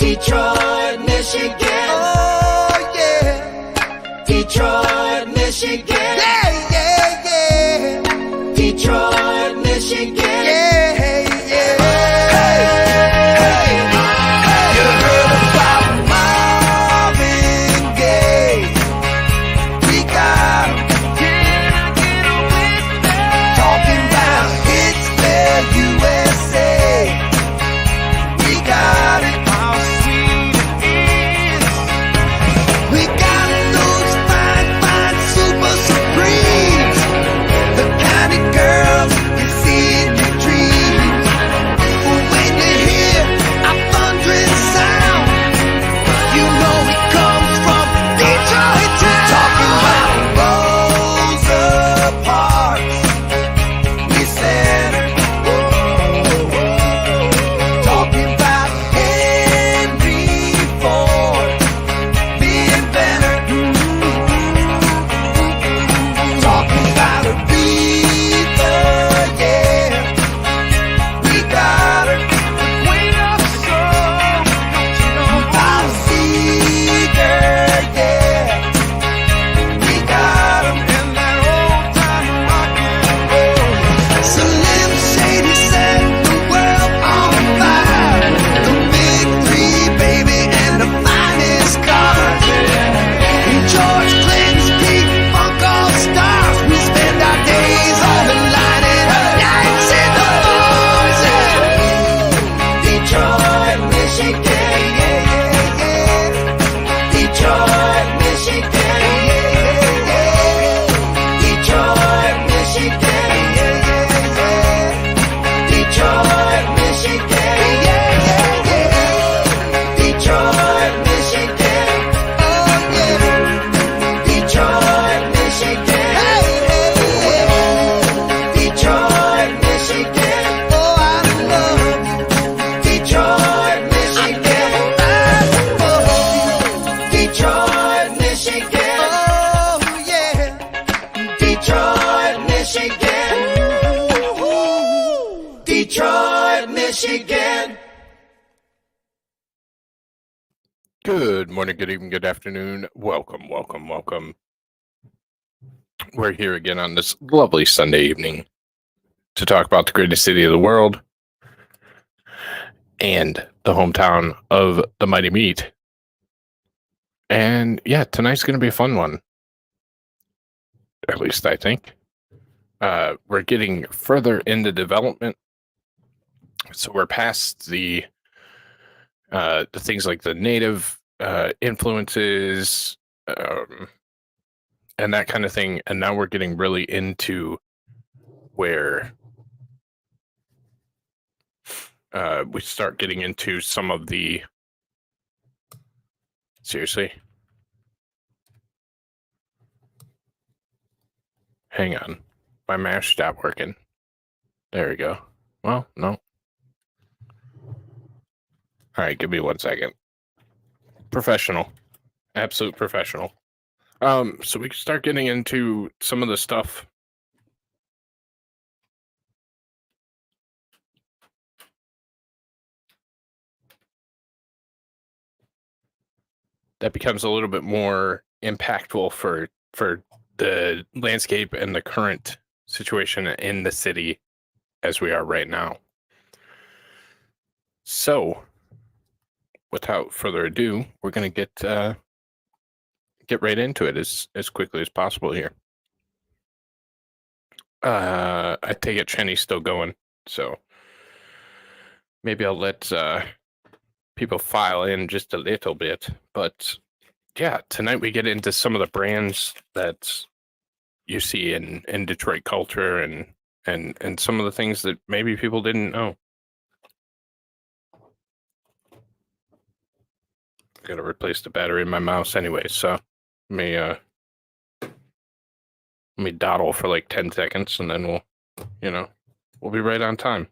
Detroit, Michigan. Oh, yeah. Detroit, Michigan. Yeah, yeah, yeah. Detroit, Michigan. Yeah, yeah. Hey, hey, hey. You heard about Marvin Gaye? We got him. Can I get a witness? Talking about hits the USA. We got it. How sweet it is. We got those fine, fine super supremes. The kind of girls you see in your dreams. When you hear a thundering sound, you know it comes from Detroit town. Talking about Rosa Parks, we said her. Talking about Henry Ford, the inventor. Talking about Aretha, yeah. We got her. The queen of soul, don't you know? Bob Seger, yeah. We got him. And that old time rock and roll. Slim Shady set the world on fire. The big three, baby, and the finest cars. And George Clinton's peak funk all stars. We spend our days on the line and nights in the bars. Detroit, Michigan. Yeah, yeah, yeah. Detroit, Michigan. Detroit, Michigan. Detroit, Michigan. Detroit, Michigan. Oh, yeah. Detroit, Michigan. Detroit, Michigan. Oh, I love Detroit, Michigan. Detroit, Michigan. Oh, yeah. Detroit, Michigan. Detroit, Michigan. Good morning, good evening, good afternoon. Welcome, welcome, welcome. We're here again on this lovely Sunday evening to talk about the greatest city of the world and the hometown of the Mighty Meat. And yeah, tonight's going to be a fun one. At least I think. We're getting further into development. So we're past the things like the native influences and that kind of thing, and now we're getting really into where we start getting into some of the seriously, hang on, my mash stopped working. There we go. Well, no. All right, give me 1 second. Professional. Absolute professional. So we can start getting into some of the stuff. That becomes a little bit more impactful for the landscape and the current situation in the city as we are right now. So, without further ado, we're going to get right into it as quickly as possible here. I take it Chenny's still going, so maybe I'll let people file in just a little bit. But yeah, tonight we get into some of the brands that you see in Detroit culture and some of the things that maybe people didn't know. I gotta replace the battery in my mouse anyway, so let me dawdle for like 10 seconds and then we'll be right on time.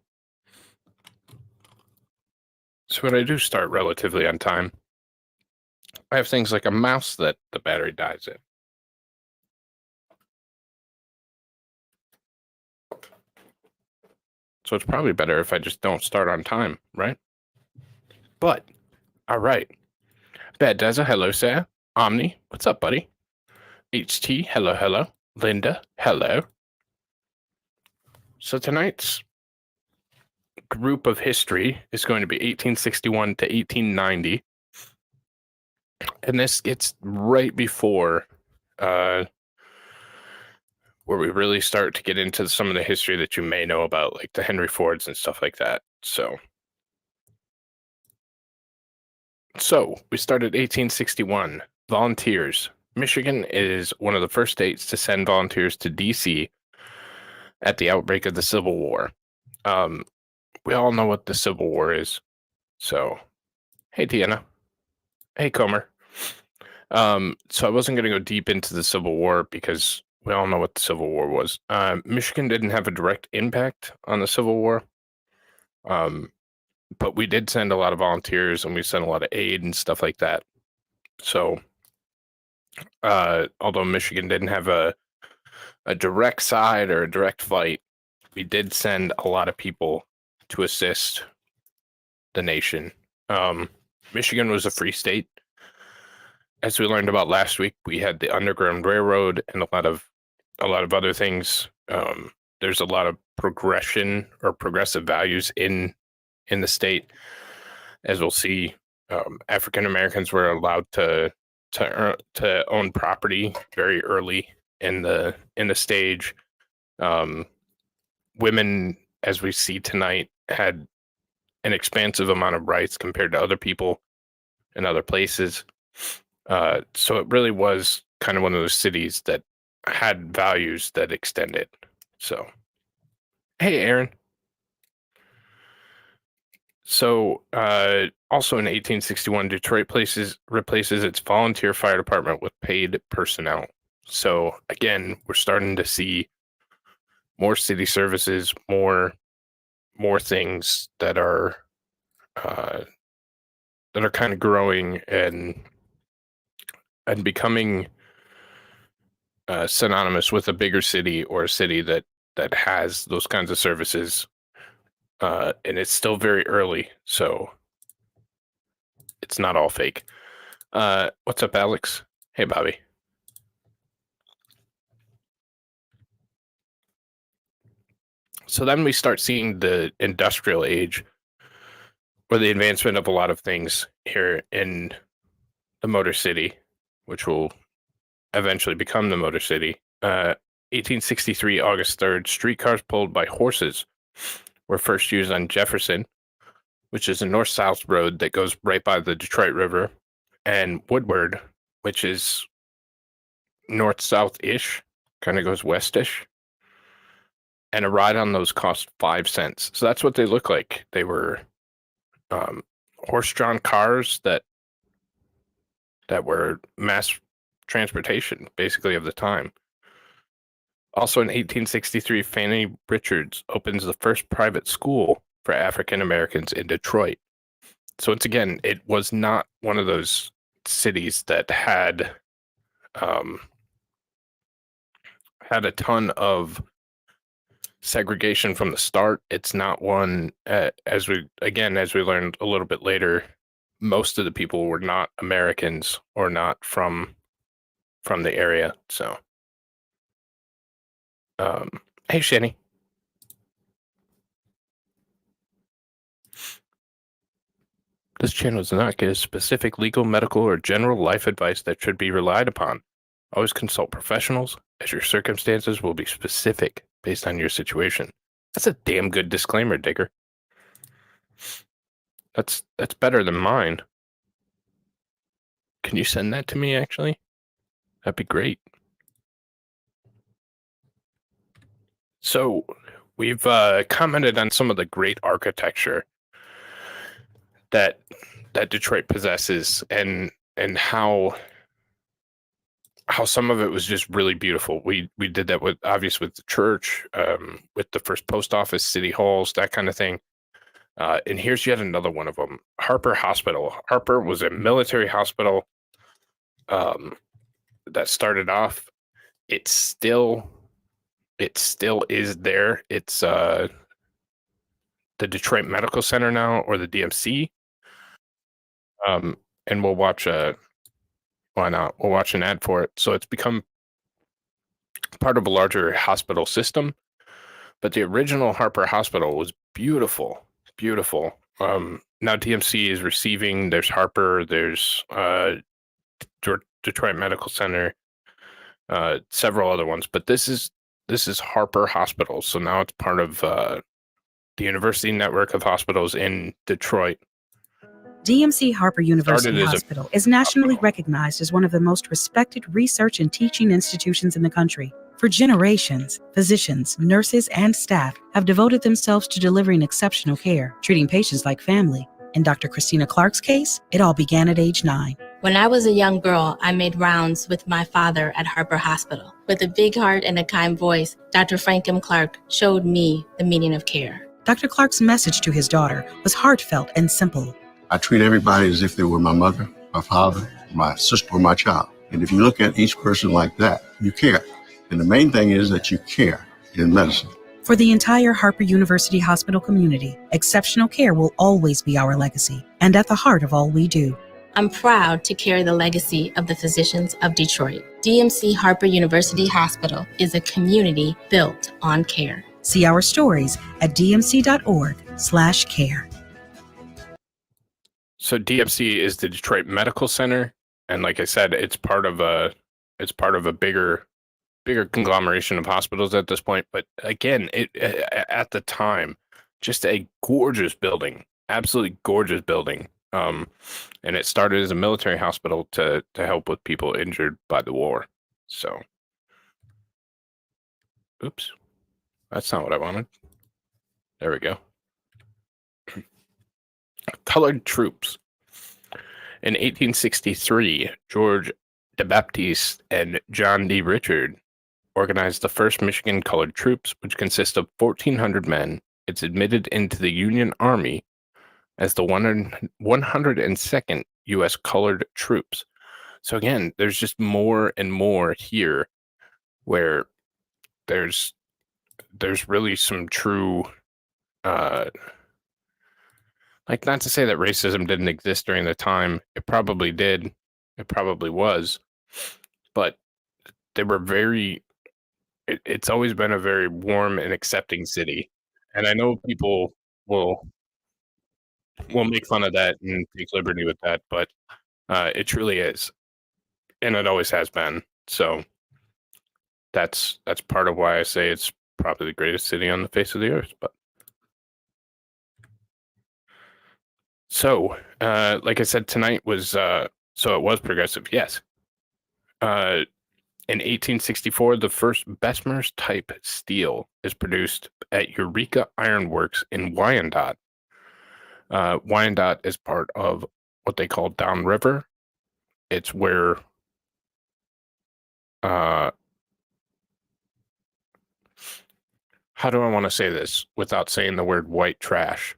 So when I do start relatively on time, I have things like a mouse that the battery dies in. So it's probably better if I just don't start on time, right? But All right. Bad Deza, hello, sir. Omni, what's up, buddy? HT, hello, hello. Linda, hello. So tonight's group of history is going to be 1861 to 1890. And this gets right before where we really start to get into some of the history that you may know about, like the Henry Fords and stuff like that. So we started 1861. Volunteers. Michigan is one of the first states to send volunteers to D.C. at the outbreak of the Civil War. We all know what the Civil War is. So, hey, Tiana. Hey, Comer. So I wasn't going to go deep into the Civil War because we all know what the Civil War was. Michigan didn't have a direct impact on the Civil War. But we did send a lot of volunteers and we sent a lot of aid and stuff like that. So, although Michigan didn't have a direct side or a direct fight, we did send a lot of people to assist the nation. Michigan was a free state. As we learned about last week, we had the Underground Railroad and a lot of other things. There's a lot of progression or progressive values in the state. As we'll see, African Americans were allowed to own property very early in the stage. Women, as we see tonight, had an expansive amount of rights compared to other people in other places. So it really was kind of one of those cities that had values that extended. So, hey, Aaron. So, also in 1861, Detroit replaces its volunteer fire department with paid personnel. So again, we're starting to see more city services, more things that are kind of growing and becoming synonymous with a bigger city or a city that has those kinds of services. And it's still very early, so it's not all fake. What's up, Alex? Hey, Bobby. So then we start seeing the industrial age, or the advancement of a lot of things here in the Motor City, which will eventually become the Motor City. 1863, August 3rd, streetcars pulled by horses were first used on Jefferson, which is a north-south road that goes right by the Detroit River, and Woodward, which is north-south-ish, kind of goes west-ish. And a ride on those cost 5 cents. So that's what they look like. They were horse-drawn cars that were mass transportation, basically, of the time. Also in 1863, Fannie Richards opens the first private school for African Americans in Detroit. So once again, it was not one of those cities that had a ton of segregation from the start. It's not one, as we learned a little bit later, most of the people were not Americans or not from the area. So, hey, Shanny. This channel does not give specific legal, medical, or general life advice that should be relied upon. Always consult professionals, as your circumstances will be specific based on your situation. That's a damn good disclaimer, Digger. That's better than mine. Can you send that to me, actually? That'd be great. So we've commented on some of the great architecture that Detroit possesses, and how some of it was just really beautiful. We did that with the church, with the first post office, city halls, that kind of thing. And here's yet another one of them. Harper Hospital. Harper was a military hospital that started off. It still is there. It's the Detroit Medical Center now, or the DMC. And we'll watch why not? We'll watch an ad for it. So it's become part of a larger hospital system. But the original Harper Hospital was beautiful, beautiful. Now DMC is receiving. There's Harper. There's Detroit Medical Center. Several other ones, but this is Harper Hospital. So now it's part of the university network of hospitals in Detroit. DMC Harper University Started as a Hospital is nationally hospital. recognized as one of the most respected research and teaching institutions in the country. For generations, physicians, nurses, and staff have devoted themselves to delivering exceptional care, treating patients like family. In Dr. Christina Clark's case, it all began at age 9. When I was a young girl, I made rounds with my father at Harper Hospital. With a big heart and a kind voice, Dr. Frank M. Clark showed me the meaning of care. Dr. Clark's message to his daughter was heartfelt and simple. I treat everybody as if they were my mother, my father, my sister, or my child. And if you look at each person like that, you care. And the main thing is that you care in medicine. For the entire Harper University Hospital community, exceptional care will always be our legacy and at the heart of all we do. I'm proud to carry the legacy of the physicians of Detroit. DMC Harper University Hospital is a community built on care. See our stories at dmc.org/care. So DMC is the Detroit Medical Center, and like I said, it's part of a bigger conglomeration of hospitals at this point. But again, at the time, just a gorgeous building, absolutely gorgeous building. And it started as a military hospital to help with people injured by the war. So, oops, that's not what I wanted. There we go. Colored troops. In 1863, George de Baptiste and John D. Richard organized the first Michigan colored troops, which consist of 1,400 men. It's admitted into the Union Army as the 102nd U.S. Colored Troops. So again, there's just more and more here where there's really some true, like, not to say that racism didn't exist during the time. It probably did. It probably was. But they were it's always been a very warm and accepting city. And I know people will make fun of that and take liberty with that, but it truly is, and it always has been. So that's part of why I say it's probably the greatest city on the face of the earth. But so, like I said, tonight was so it was progressive. Yes. In 1864, the first Bessemer's type steel is produced at Eureka Iron Works in Wyandotte. Wyandotte is part of what they call Downriver. It's where how do I want to say this without saying the word white trash?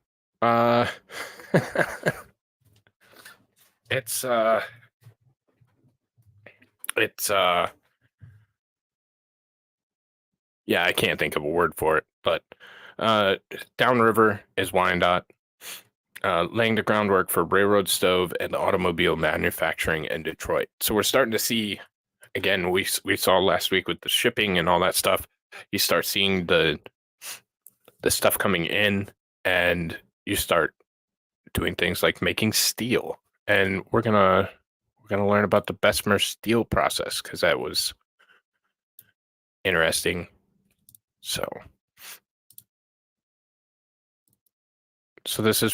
It's yeah, I can't think of a word for it, but Downriver is Wyandotte. Laying the groundwork for railroad stove and automobile manufacturing in Detroit. So we're starting to see, again, we saw last week with the shipping and all that stuff. You start seeing the stuff coming in, and you start doing things like making steel. And we're gonna learn about the Bessemer steel process because that was interesting. So this is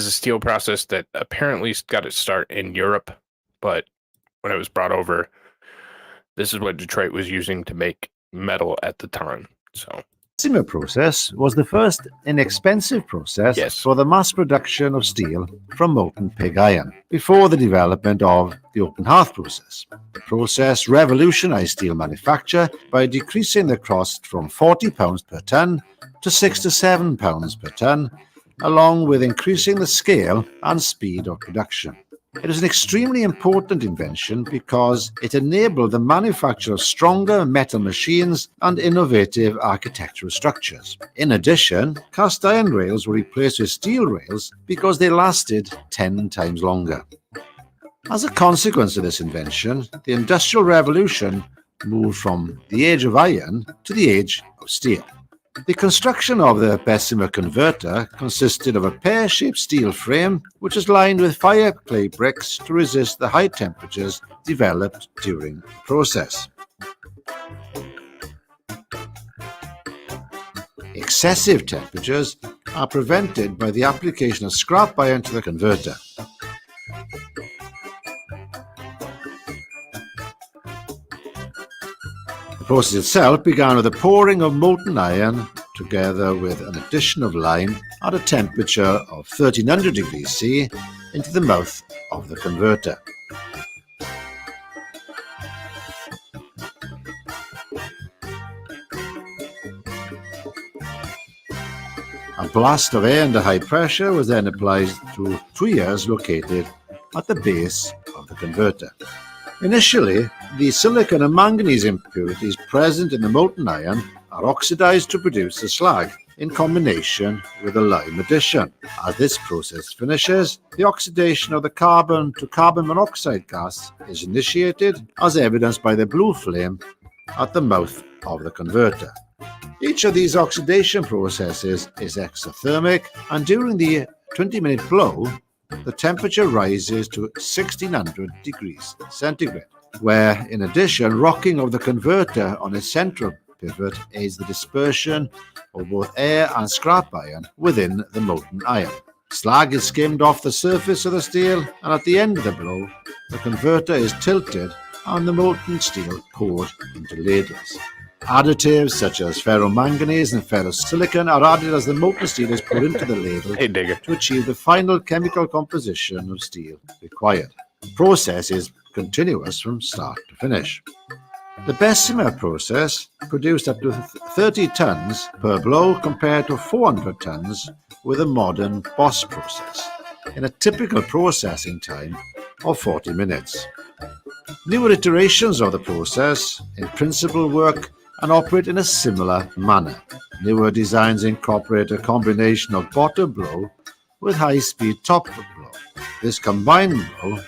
a steel process that apparently got its start in Europe, but when it was brought over, this is what Detroit was using to make metal at the time. So Bessemer process was the first inexpensive process Yes. for the mass production of steel from molten pig iron, before the development of the open hearth process. The process revolutionized steel manufacture by decreasing the cost from £40 per ton to £6 to £7 per ton, along with increasing the scale and speed of production. It was an extremely important invention because it enabled the manufacture of stronger metal machines and innovative architectural structures. In addition, cast iron rails were replaced with steel rails because they lasted 10 times longer. As a consequence of this invention, the Industrial Revolution moved from the age of iron to the age of steel. The construction of the Bessemer converter consisted of a pear-shaped steel frame which was lined with fire clay bricks to resist the high temperatures developed during the process. Excessive temperatures are prevented by the application of scrap iron to the converter. The process itself began with the pouring of molten iron together with an addition of lime at a temperature of 1300 degrees C into the mouth of the converter. A blast of air under high pressure was then applied through tuyeres located at the base of the converter. Initially, the silicon and manganese impurities present in the molten iron are oxidized to produce the slag in combination with a lime addition. As this process finishes, the oxidation of the carbon to carbon monoxide gas is initiated, as evidenced by the blue flame at the mouth of the converter. Each of these oxidation processes is exothermic, and during the 20-minute blow, the temperature rises to 1600 degrees centigrade, where, in addition, rocking of the converter on its central pivot aids the dispersion of both air and scrap iron within the molten iron. Slag is skimmed off the surface of the steel, and at the end of the blow, the converter is tilted and the molten steel poured into ladles. Additives such as ferromanganese and ferrosilicon are added as the molten steel is put into the ladle to achieve the final chemical composition of steel required. The process is continuous from start to finish. The Bessemer process produced up to 30 tons per blow compared to 400 tons with a modern Boss process, in a typical processing time of 40 minutes. Newer iterations of the process, in principle, work and operate in a similar manner. Newer designs incorporate a combination of bottom blow with high-speed top blow. This combined blow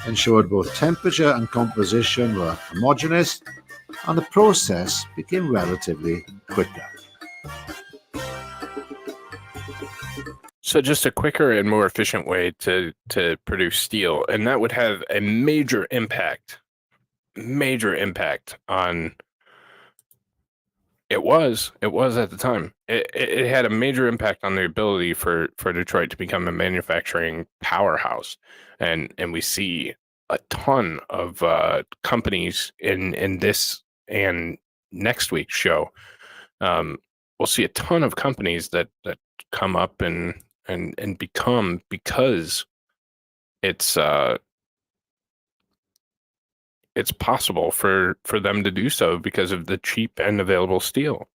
ensured both temperature and composition were homogeneous, and the process became relatively quicker. So just a quicker and more efficient way to produce steel, and that would have a major impact on. It was at the time. It had a major impact on the ability for Detroit to become a manufacturing powerhouse, and we see a ton of companies in this and next week's show. We'll see a ton of companies that come up and become, because it's possible for them to do so because of the cheap and available steel.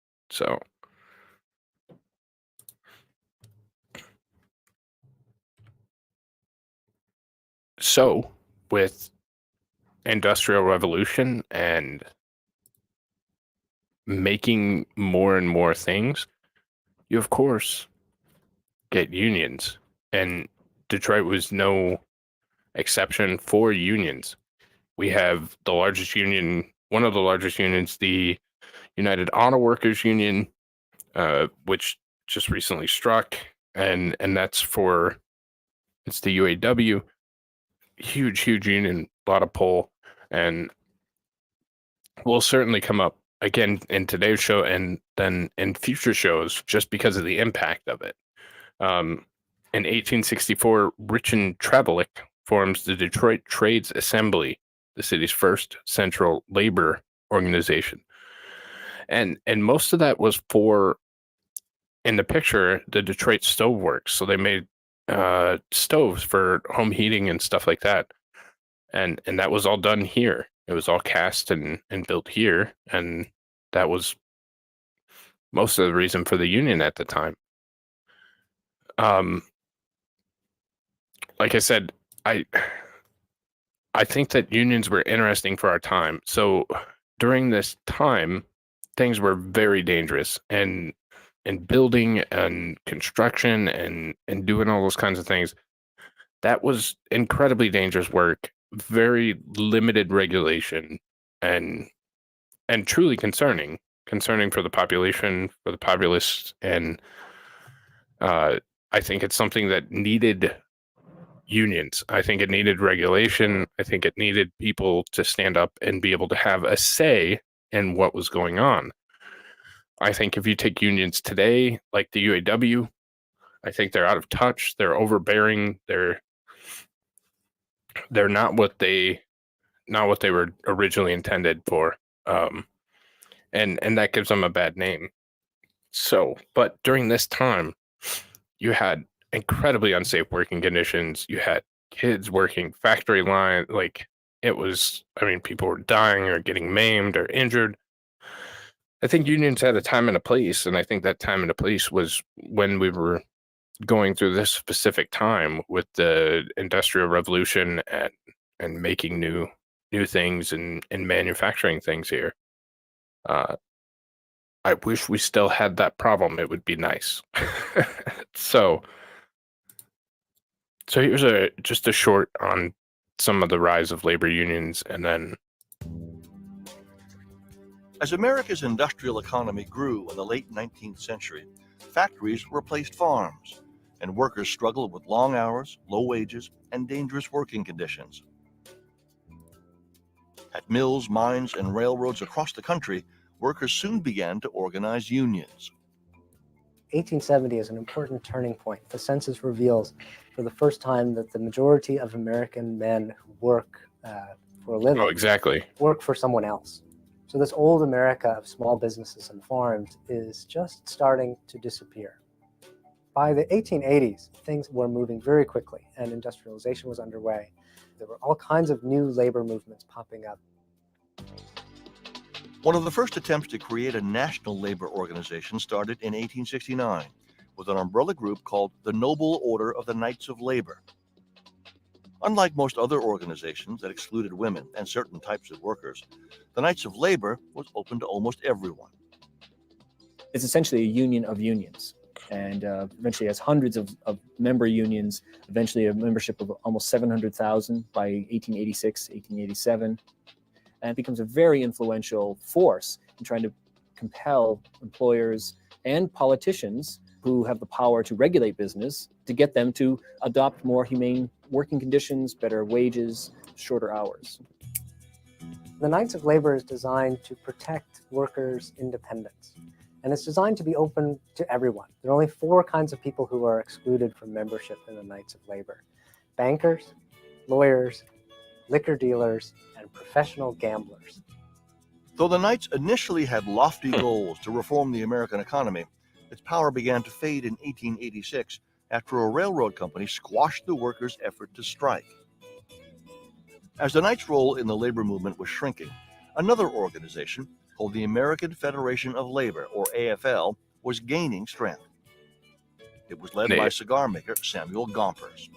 So with Industrial Revolution and making more and more things, you of course get unions, and Detroit was no exception for unions. We have the largest union, one of the largest unions, the United Auto Workers Union, which just recently struck, and that's it's the UAW, huge union, a lot of pull, and will certainly come up again in today's show and then in future shows just because of the impact of it. In 1864, Richard Trevilick forms the Detroit Trades Assembly, the city's first central labor organization. And most of that was for, in the picture, the Detroit Stove Works. So they made stoves for home heating and stuff like that. And that was all done here. It was all cast and built here. And that was most of the reason for the union at the time. Like I said, I think that unions were interesting for our time. So during this time, things were very dangerous, and building and construction and doing all those kinds of things, that was incredibly dangerous work, very limited regulation, and truly concerning for the population, for the populace, and I think it's something that needed unions. I think it needed regulation. I think it needed people to stand up and be able to have a say in what was going on. I think if you take unions today, like the UAW, I think they're out of touch. They're overbearing. They're not what they were originally intended for, and that gives them a bad name. So, but during this time, you had incredibly unsafe working conditions. You had kids working factory line, like it was. I mean, people were dying or getting maimed or injured. I think unions had a time and a place, and I think that time and a place was when we were going through this specific time with the Industrial Revolution and making new things and manufacturing things here. I wish we still had that problem. It would be nice. So here's just a short on some of the rise of labor unions, and then As America's industrial economy grew in the late 19th century, factories replaced farms, and workers struggled with long hours, low wages, and dangerous working conditions. At mills, mines, and railroads across the country, workers soon began to organize unions. 1870 is an important turning point. The census reveals for the first time that the majority of American men who work for a living work for someone else. So this old America of small businesses and farms is just starting to disappear. By the 1880s, things were moving very quickly and industrialization was underway. There were all kinds of new labor movements popping up. One of the first attempts to create a national labor organization started in 1869 with an umbrella group called the Noble Order of the Knights of Labor. Unlike most other organizations that excluded women and certain types of workers, the Knights of Labor was open to almost everyone. It's essentially a union of unions, and eventually has hundreds of member unions, eventually a membership of almost 700,000 by 1886, 1887, and it becomes a very influential force in trying to compel employers and politicians who have the power to regulate business to get them to adopt more humane working conditions, better wages, shorter hours. The Knights of Labor is designed to protect workers' independence, and it's designed to be open to everyone. There are only 4 kinds of people who are excluded from membership in the Knights of Labor: bankers, lawyers, liquor dealers, and professional gamblers. Though the Knights initially had lofty goals to reform the American economy, its power began to fade in 1886 after a railroad company squashed the workers' effort to strike. As the Knights' role in the labor movement was shrinking, another organization called the American Federation of Labor, or AFL, was gaining strength. It was led by cigar maker Samuel Gompers.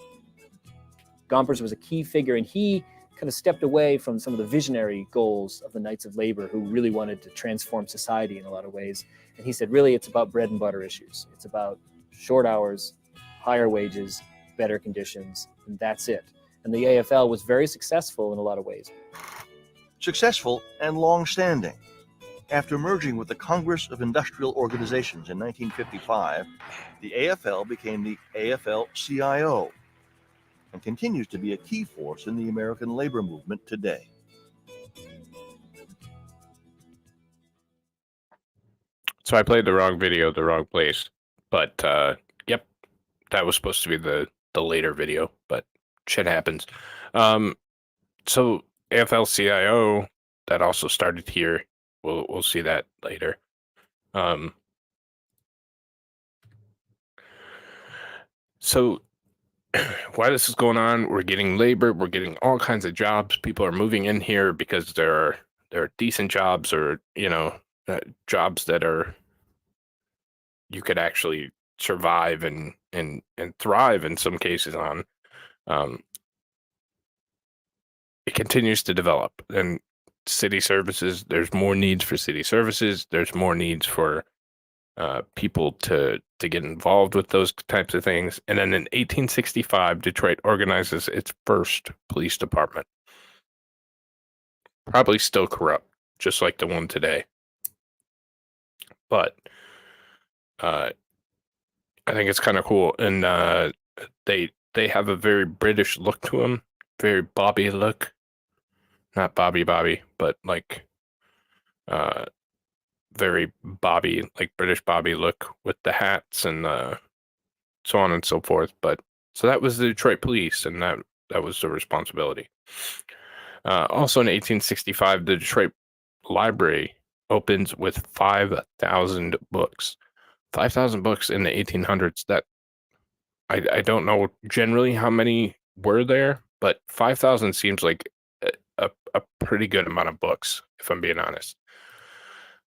Gompers was a key figure, and he kind of stepped away from some of the visionary goals of the Knights of Labor, who really wanted to transform society in a lot of ways. And he said, really, it's about bread and butter issues. It's about short hours, higher wages, better conditions, and that's it. And the AFL was very successful in a lot of ways. Successful and long-standing. After merging with the Congress of Industrial Organizations in 1955, the AFL became the AFL-CIO and continues to be a key force in the American labor movement today. So I played the wrong video, the wrong place. But yep, that was supposed to be the later video, but shit happens. So AFL-CIO, that also started here. We'll see that later. So while this is going on, we're getting labor, we're getting all kinds of jobs. People are moving in here because there are decent jobs, or jobs that are you could actually survive and thrive in some cases on. it continues to develop. And city services, there's more needs for city services. There's more needs for people to get involved with those types of things. And then in 1865, Detroit organizes its first police department. Probably still corrupt, just like the one today. But I think it's kind of cool. And they have a very British look to them, very Bobby look. Not Bobby, but like very Bobby, like British Bobby look with the hats and so on and so forth. But so that was the Detroit police, and that was the responsibility. Also in 1865, the Detroit Library opens with 5,000 books. 5,000 books in the 1800s. That I don't know generally how many were there, but 5,000 seems like a pretty good amount of books, if I'm being honest.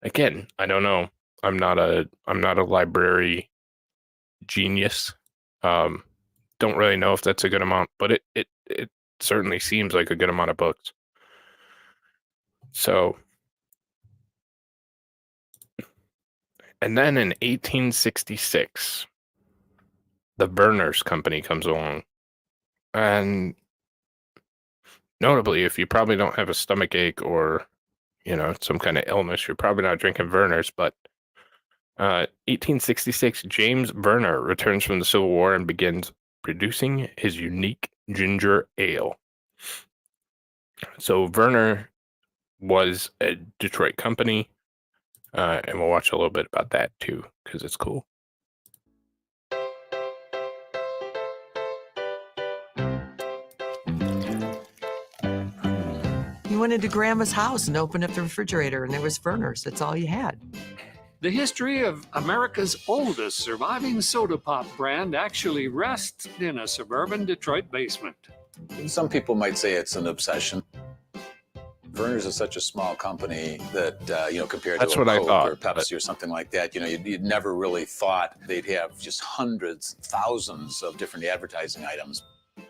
Again, I don't know. I'm not a library genius. Don't really know if that's a good amount, but it certainly seems like a good amount of books. So, and then in 1866, the Verners Company comes along, and notably, if you probably don't have a stomach ache or, some kind of illness, you're probably not drinking Verners. But 1866, James Verner returns from the Civil War and begins producing his unique ginger ale. So Verner was a Detroit company, and we'll watch a little bit about that too, because it's cool. You went into Grandma's house and opened up the refrigerator, and there was Verner's. That's all you had. The history of America's oldest surviving soda pop brand actually rests in a suburban Detroit basement. Some people might say it's an obsession. Verner's is such a small company that, compared to a Coke or Pepsi or something like that, you'd never really thought they'd have just hundreds, thousands of different advertising items.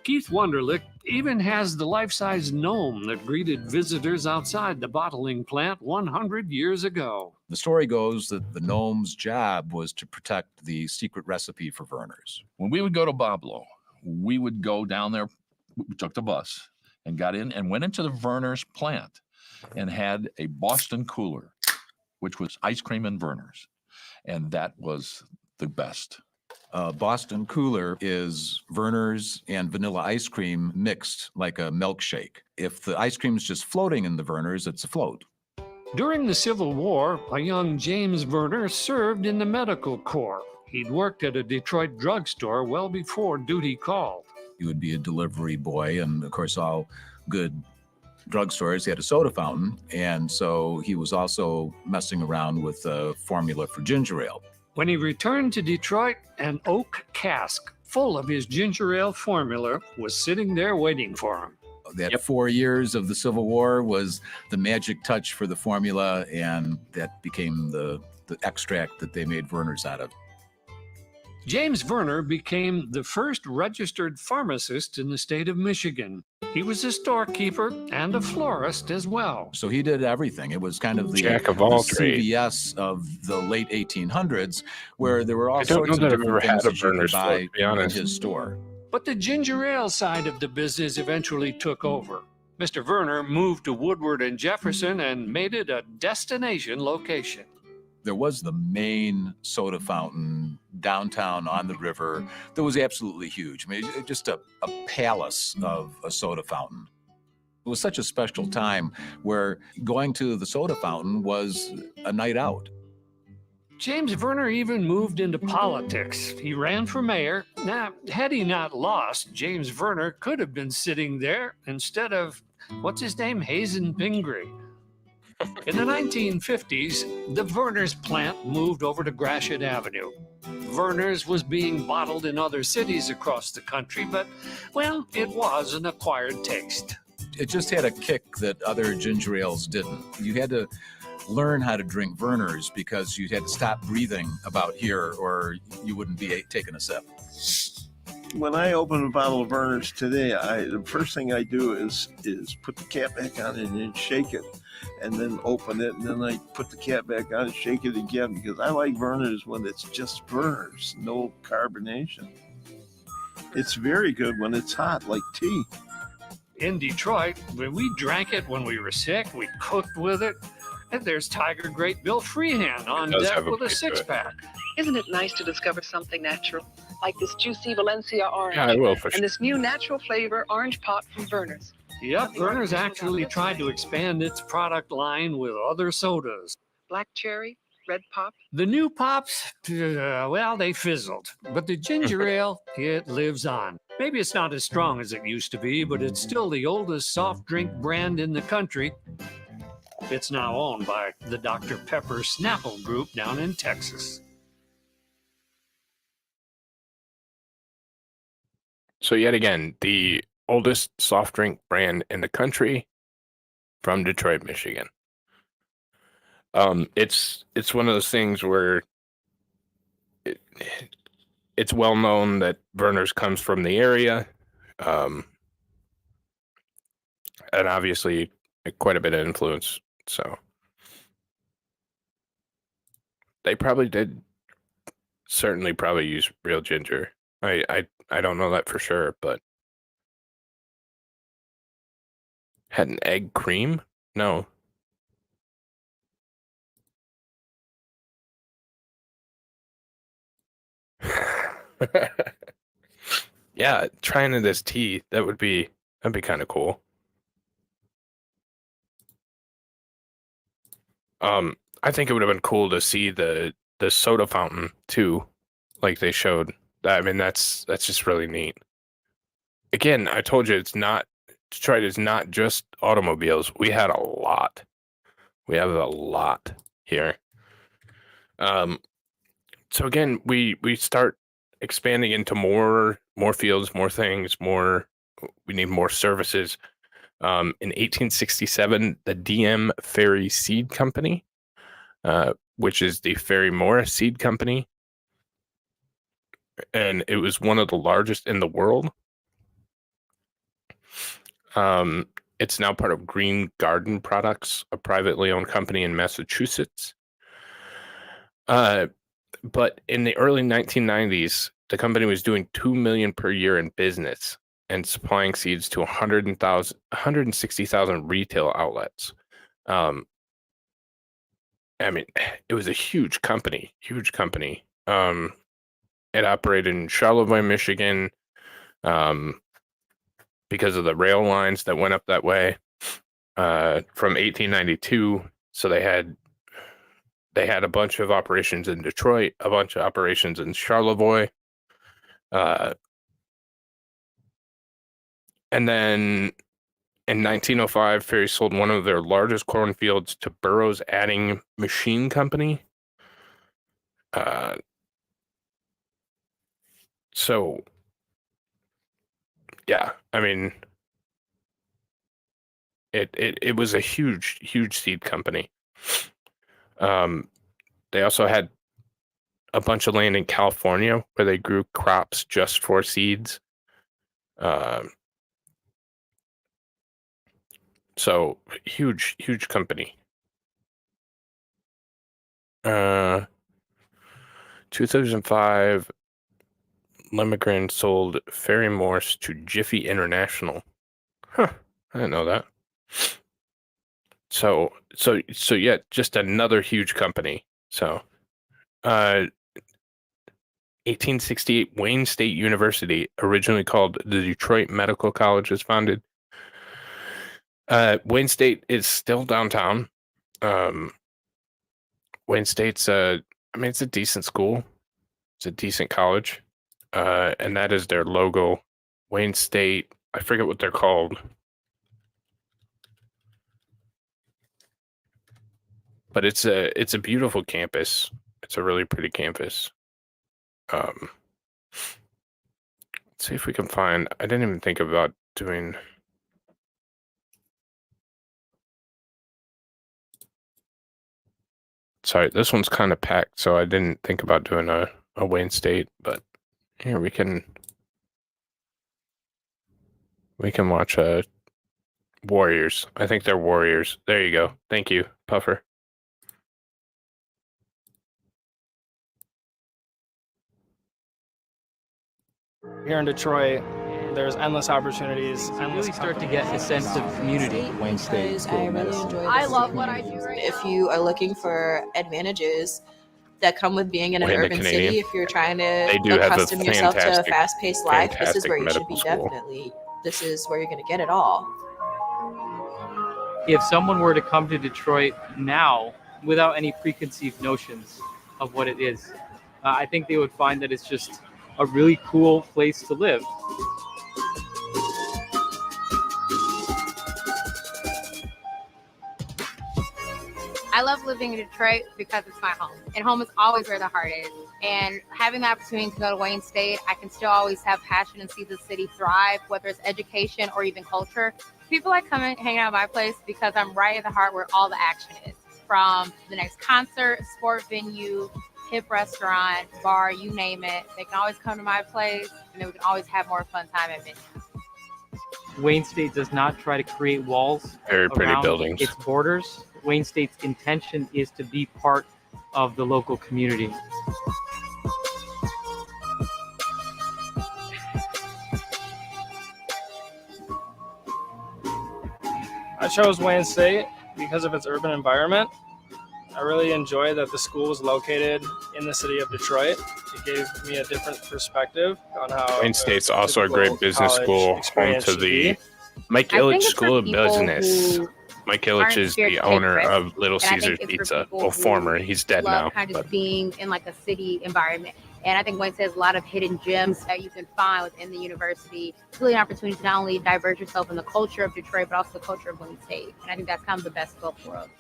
Keith Wunderlich even has the life-size gnome that greeted visitors outside the bottling plant 100 years ago. The story goes that the gnome's job was to protect the secret recipe for Verner's. When we would go to Boblo, we would go down there, we took the bus and got in and went into the Verner's plant and had a Boston cooler, which was ice cream and Verner's. And that was the best. Boston cooler is Verner's and vanilla ice cream mixed like a milkshake. If the ice cream is just floating in the Verner's, it's a float. During the Civil War, a young James Verner served in the medical corps. He'd worked at a Detroit drugstore well before duty called. He would be a delivery boy, and of course, all good drugstores had a soda fountain, and so he was also messing around with a formula for ginger ale. When he returned to Detroit, an oak cask full of his ginger ale formula was sitting there waiting for him. That 4 years of the Civil War was the magic touch for the formula, and that became the extract that they made Verner's out of. James Verner became the first registered pharmacist in the state of Michigan. He was a storekeeper and a florist as well. So he did everything. It was kind of the Jack of all trades. CVS of the late 1800s, where there were all sorts of different things that you could buy in his store. But the ginger ale side of the business eventually took over. Mr. Verner moved to Woodward and Jefferson and made it a destination location. There was the main soda fountain downtown on the river that was absolutely huge. I mean, just a palace of a soda fountain. It was such a special time where going to the soda fountain was a night out. James Verner even moved into politics. He ran for mayor. Now, had he not lost, James Verner could have been sitting there instead of, what's his name, Hazen Pingree. In the 1950s, the Verner's plant moved over to Gratiot Avenue. Verner's was being bottled in other cities across the country, but, well, it was an acquired taste. It just had a kick that other ginger ales didn't. You had to learn how to drink Verner's because you had to stop breathing about here or you wouldn't be taking a sip. when I open a bottle of Vernors today, the first thing I do is put the cap back on it and shake it, and then open it, and then I put the cap back on and shake it again, because I like Vernors when it's just Vernors, no carbonation. It's very good when it's hot, like tea. In Detroit, when we drank it when we were sick, we cooked with it. And there's Tiger Great Bill Freehand on deck with a six-pack. Isn't it nice to discover something natural, like this juicy Valencia orange? Yeah, I will, for sure. And this new natural flavor orange pot from Vernors. Yep, Vernors actually tried to expand its product line with other sodas. Black cherry, red pop. The new pops, well, they fizzled. But the ginger ale, it lives on. Maybe it's not as strong as it used to be, but it's still the oldest soft drink brand in the country. It's now owned by the Dr. Pepper Snapple Group down in Texas. So yet again, the oldest soft drink brand in the country from Detroit, Michigan. It's one of those things where it's well known that Vernors comes from the area, and obviously quite a bit of influence. So they probably did certainly probably use real ginger. I don't know that for sure, but had an egg cream? No. Yeah, trying this tea, that'd be kind of cool. I think it would have been cool to see the soda fountain too, like they showed. I mean, that's just really neat. Again, I told you Detroit is not just automobiles. We had a lot. We have a lot here. So again, we start expanding into more fields, more things, we need more services. In 1867, the DM Ferry Seed Company, which is the Ferry Morris Seed Company, and it was one of the largest in the world. It's now part of Green Garden Products, a privately owned company in Massachusetts. But in the early 1990s, the company was doing $2 million per year in business and supplying seeds to 160,000 retail outlets. I mean, it was a huge company. It operated in Charlevoix, Michigan, because of the rail lines that went up that way from 1892. So they had a bunch of operations in Detroit, a bunch of operations in Charlevoix. And then in 1905, Ferry sold one of their largest cornfields to Burroughs Adding Machine Company. So, yeah, I mean, it was a huge seed company. They also had a bunch of land in California where they grew crops just for seeds. So huge company. 2005, Lemegren sold Ferry Morse to Jiffy International. Huh, I didn't know that. So yeah, just another huge company. So, 1868, Wayne State University, originally called the Detroit Medical College, was founded. Wayne State is still downtown. Wayne State's it's a decent school. It's a decent college. And that is their logo. Wayne State, I forget what they're called. But it's a beautiful campus. It's a really pretty campus. Let's see if we can find. I didn't even think about doing. Sorry, this one's kind of packed, so I didn't think about doing a Wayne State. But here we can We can watch Warriors. I think they're Warriors. There you go. Thank you, Puffer. Here in Detroit, there's endless opportunities. You really start to get a sense of community. Wayne State School of Medicine. I love what I do right now. If you are looking for advantages that come with being in an urban city, if you're trying to accustom yourself to a fast-paced life, this is where you should be definitely. This is where you're going to get it all. If someone were to come to Detroit now without any preconceived notions of what it is, I think they would find that it's just a really cool place to live. I love living in Detroit because it's my home, and home is always where the heart is. And having the opportunity to go to Wayne State, I can still always have passion and see the city thrive, whether it's education or even culture. People like come and hang out at my place because I'm right at the heart where all the action is. From the next concert, sport venue, hip restaurant, bar, you name it. They can always come to my place, and then we can always have more fun time at midnight. Wayne State does not try to create walls Very pretty around buildings. its borders. Wayne State's intention is to be part of the local community. I chose Wayne State because of its urban environment. I really enjoy that the school was located in the city of Detroit. It gave me a different perspective on how Wayne State's also a great business school, home to the Mike I think Ilitch it's for School of people Business. who Mike Ilitch aren't is scared the to take owner risks. of Little And I think Caesars it's for Pizza. people Well, who former. He's dead love now. kind of But being in like a city environment. And I think Wayne State has a lot of hidden gems that you can find within the university. It's really an opportunity to not only diverse yourself in the culture of Detroit, but also the culture of Wayne State. And I think that's kind of the best of both worlds.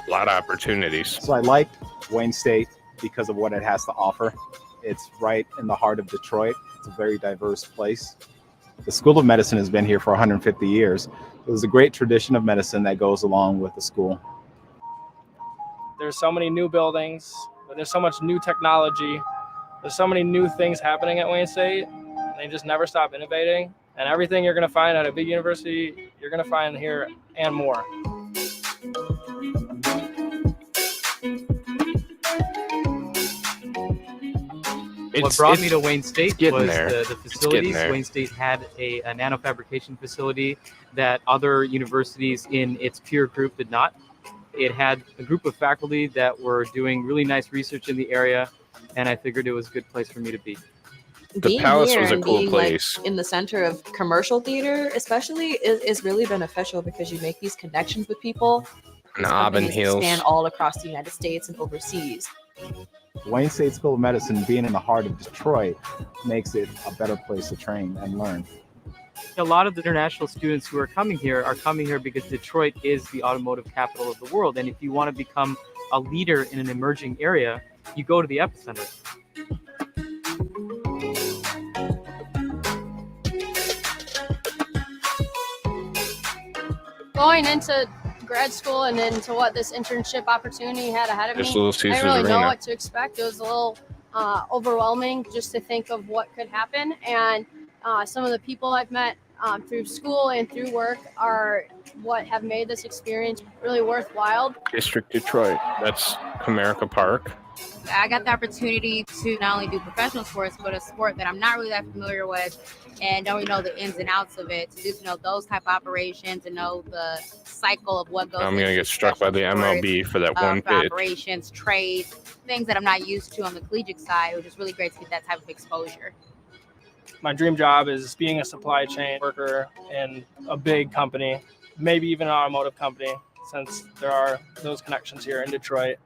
a lot of opportunities. So I like Wayne State because of what it has to offer. It's right in the heart of Detroit. It's a very diverse place. The School of Medicine has been here for 150 years. There's a great tradition of medicine that goes along with the school. There's so many new buildings, but there's so much new technology. There's so many new things happening at Wayne State. They just never stop innovating. And everything you're going to find at a big university, you're going to find here and more. What brought me to Wayne State was there. the facilities. Wayne State had a nanofabrication facility that other universities in its peer group did not. It had a group of faculty that were doing really nice research in the area, and I figured it was a good place for me to be. The Palace was a cool place. Like, in the center of commercial theater, especially, is really beneficial because you make these connections with people. And Auburn Hills. Span all across the United States and overseas. Wayne State School of Medicine being in the heart of Detroit makes it a better place to train and learn. A lot of the international students who are coming here because Detroit is the automotive capital of the world. And if you want to become a leader in an emerging area, you go to the epicenter. Going into grad school and then to what this internship opportunity had ahead of me, Little I Caesars didn't really know Arena. what to expect. It was a little overwhelming just to think of what could happen. And some of the people I've met through school and through work are what have made this experience really worthwhile. District Detroit. That's Comerica Park. I got the opportunity to not only do professional sports, but a sport that I'm not really that familiar with and don't really know the ins and outs of it. To just know those type of operations and know the cycle of what goes I'm going to into get struck by the MLB for that one pitch. operations, trade, things that I'm not used to on the collegiate side. It was just really great to get that type of exposure. My dream job is being a supply chain worker in a big company, maybe even an automotive company, since there are those connections here in Detroit.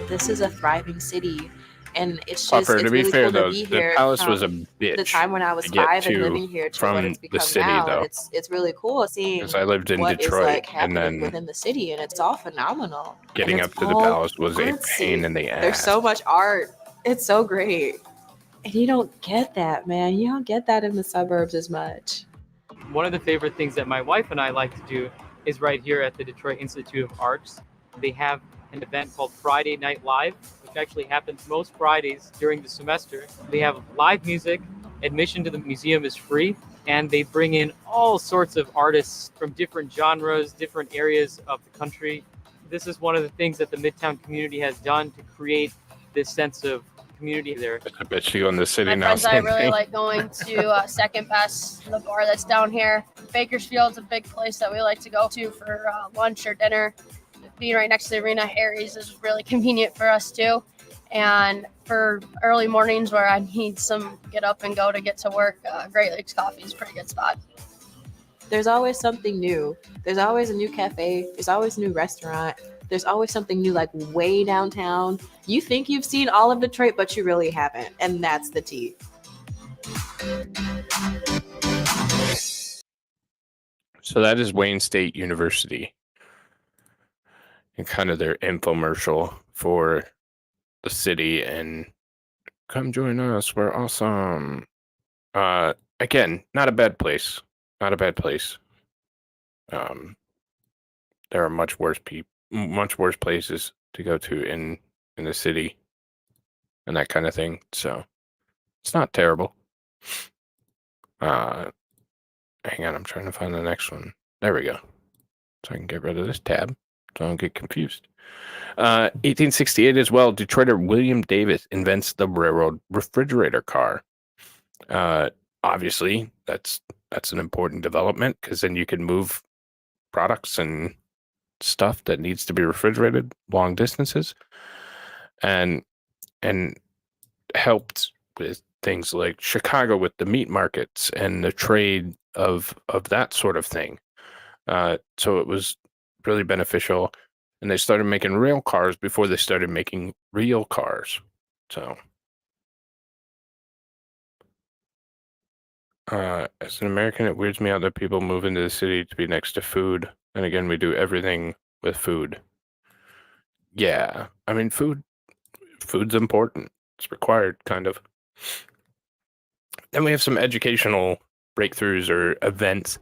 This is a thriving city, and it's just Puffer, it's to be really fair, cool though, to be the here. Palace was a from bitch The time when I was to get 5 and to living here to from what it's the become city, now. though. It's really cool seeing Because I lived in what is, Detroit, like, and happening then within the city, and it's all phenomenal. getting And up it's to the all Palace was a artsy. pain in the ass. There's so much art. It's so great. And you don't get that, man. You don't get that in the suburbs as much. One of the favorite things that my wife and I like to do is right here at the Detroit Institute of Arts. They have an event called Friday Night Live, which actually happens most Fridays during the semester. They have live music, admission to the museum is free, and they bring in all sorts of artists from different genres, different areas of the country. This is one of the things that the Midtown community has done to create this sense of community there. I bet you go in the city My now. friends and I really like going to Second Best, the bar that's down here. Bakersfield's a big place that we like to go to for lunch or dinner. Being right next to the arena, Harry's is really convenient for us too. And for early mornings where I need some get up and go to get to work, Great Lakes Coffee is a pretty good spot. There's always something new. There's always a new cafe. There's always a new restaurant. There's always something new, like way downtown. You think you've seen all of Detroit, but you really haven't. And that's the tea. So that is Wayne State University. And kind of their infomercial for the city, and come join us. We're awesome. Again, not a bad place. Not a bad place. There are much worse places to go to in the city and that kind of thing. So it's not terrible. Hang on, I'm trying to find the next one. There we go. So I can get rid of this tab. So I don't get confused. 1868 as well, Detroiter William Davis invents the railroad refrigerator car. Obviously, that's an important development, because then you can move products and stuff that needs to be refrigerated long distances, and helped with things like Chicago with the meat markets and the trade of that sort of thing. So it was really beneficial, and they started making rail cars before they started making real cars. So as an American, it weirds me out that people move into the city to be next to food, and again, we do everything with food. Yeah, I mean, food's important. It's required, kind of. Then we have some educational breakthroughs or events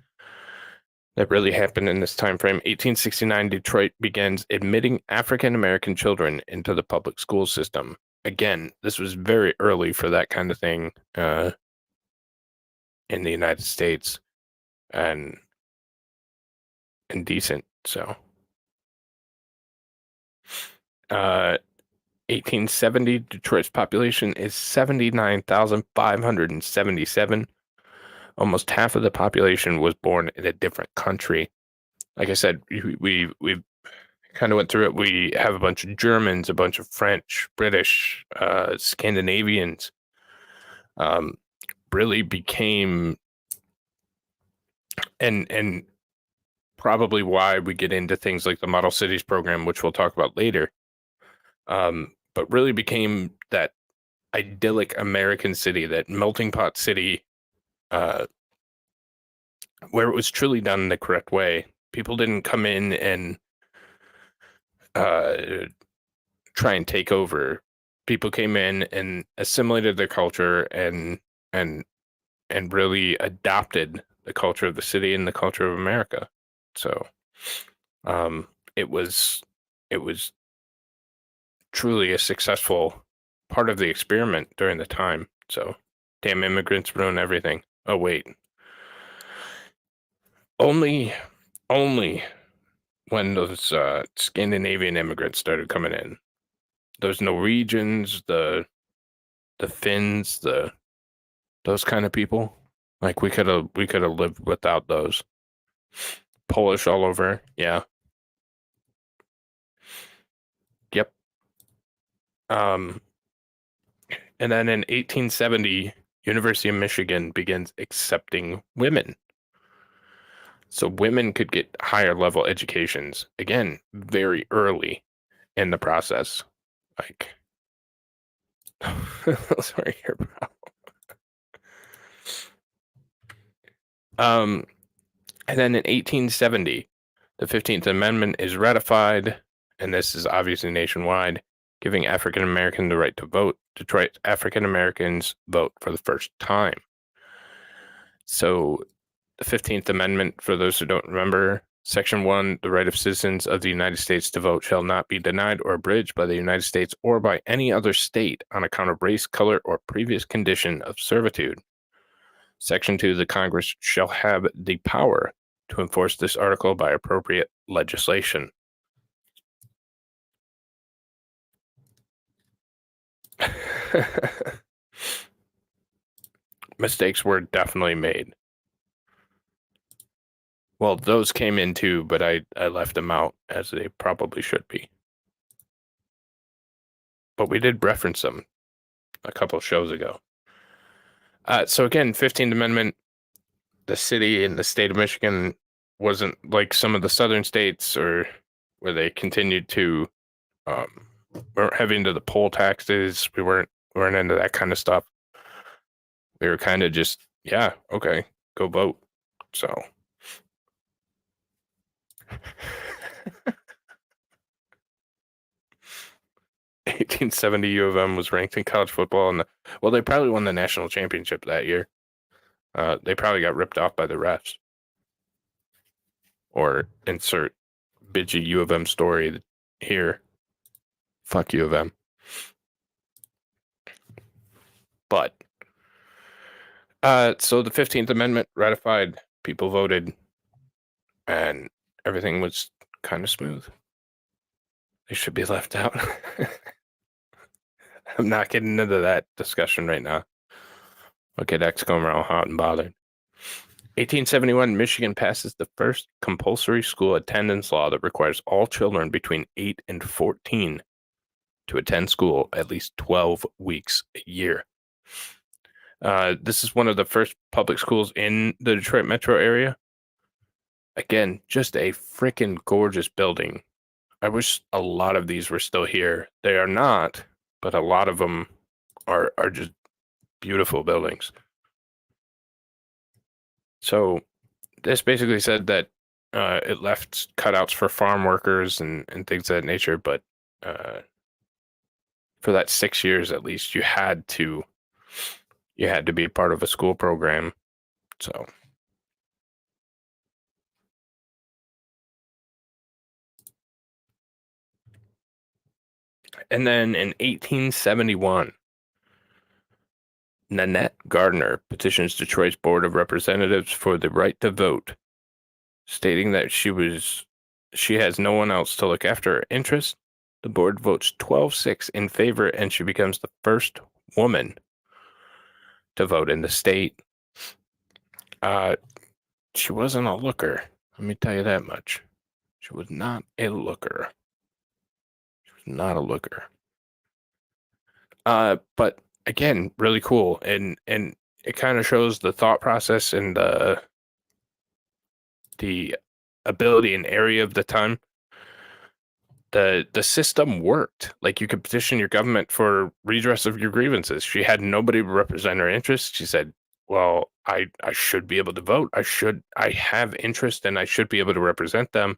that really happened in this time frame. 1869, Detroit begins admitting African American children into the public school system. Again, this was very early for that kind of thing in the United States, and decent. So 1870, Detroit's population is 79,577. Almost half of the population was born in a different country. Like I said, we kind of went through it. We have a bunch of Germans, a bunch of French, British, Scandinavians. Really became, and probably why we get into things like the Model Cities program, which we'll talk about later. But really became that idyllic American city, that melting pot city, where it was truly done in the correct way. People didn't come in and try and take over. People came in and assimilated their culture and really adopted the culture of the city and the culture of America. So it was truly a successful part of the experiment during the time. So damn immigrants ruin everything. Oh wait. Only when those Scandinavian immigrants started coming in. Those Norwegians, the Finns, those kind of people. Like we could have lived without those. Polish all over, yeah. Yep. And then in 1870, University of Michigan begins accepting women. So women could get higher level educations, again, very early in the process. Like, sorry, here, bro. And then in 1870, the 15th Amendment is ratified, and this is obviously nationwide, giving African Americans the right to vote. Detroit African Americans vote for the first time. So the 15th Amendment, for those who don't remember, Section 1, the right of citizens of the United States to vote shall not be denied or abridged by the United States or by any other state on account of race, color, or previous condition of servitude. Section 2, the Congress shall have the power to enforce this article by appropriate legislation. Mistakes were definitely made. Well, those came in too, but I left them out as they probably should be. But we did reference them a couple shows ago. So again, 15th Amendment, the city and the state of Michigan wasn't like some of the southern states or where they continued to weren't heavy into the poll taxes. We weren't into that kind of stuff. We were kind of just, yeah, okay, go vote. So 1870 U of M was ranked in college football, and well, they probably won the national championship that year. They probably got ripped off by the refs. Or insert bitchy U of M story here. Fuck U of M. But so the 15th Amendment ratified, people voted, and everything was kind of smooth. They should be left out. I'm not getting into that discussion right now. Okay, that's going around hot and bothered. 1871, Michigan passes the first compulsory school attendance law that requires all children between 8 and 14 to attend school at least 12 weeks a year. This is one of the first public schools in the Detroit metro area. Again, just a freaking gorgeous building. I wish a lot of these were still here. They are not, but a lot of them are just beautiful buildings. So this basically said that it left cutouts for farm workers and things of that nature, but for that 6 years at least, you had to be part of a school program. So and then in 1871, Nanette Gardner petitions Detroit's Board of Representatives for the right to vote, stating that she has no one else to look after her interests. The board votes 12-6 in favor, and she becomes the first woman to vote in the state. She wasn't a looker. Let me tell you that much. She was not a looker. She was not a looker. But again, really cool, and it kind of shows the thought process and the ability and area of the time. The system worked. Like, you could petition your government for redress of your grievances. She had nobody to represent her interests. She said, well, I should be able to vote. I have interest and I should be able to represent them.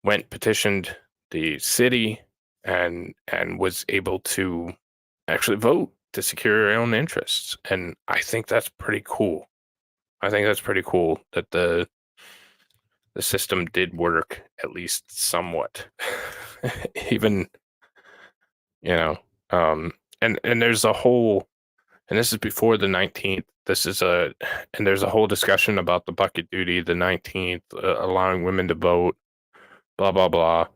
Went, petitioned the city and was able to actually vote to secure her own interests. And I think that's pretty cool. I think that's pretty cool that the system did work, at least somewhat. Even, and there's a whole, and this is before the 19th. And there's a whole discussion about the bucket duty, the 19th, allowing women to vote, blah, blah, blah.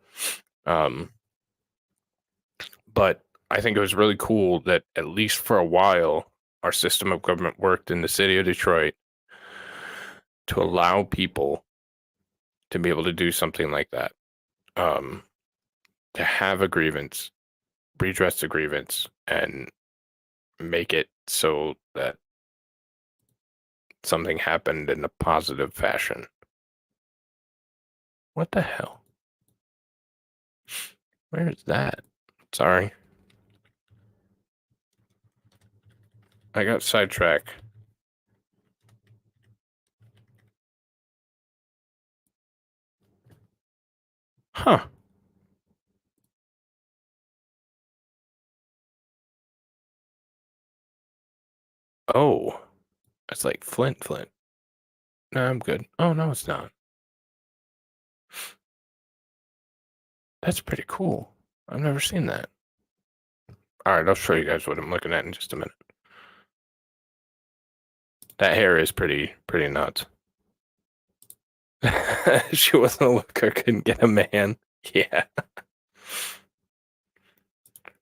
But I think it was really cool that at least for a while, our system of government worked in the city of Detroit to allow people to be able to do something like that, to have a grievance, redress the grievance, and make it so that something happened in a positive fashion. What the hell? Where is that? Sorry. I got sidetracked. Huh. Oh, it's like Flint. No, I'm good. Oh, no, it's not. That's pretty cool. I've never seen that. All right, I'll show you guys what I'm looking at in just a minute. That hair is pretty nuts. She wasn't a looker, couldn't get a man. Yeah.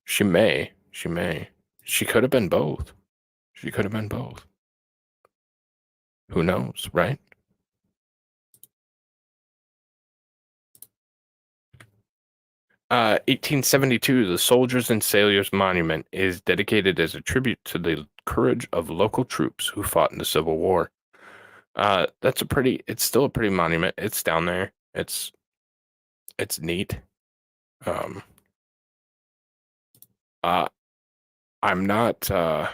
She may. She could have been both. Who knows, right? Uh, 1872, the Soldiers and Sailors Monument is dedicated as a tribute to the courage of local troops who fought in the Civil War. It's still a pretty monument. It's down there. It's neat. I'm not, I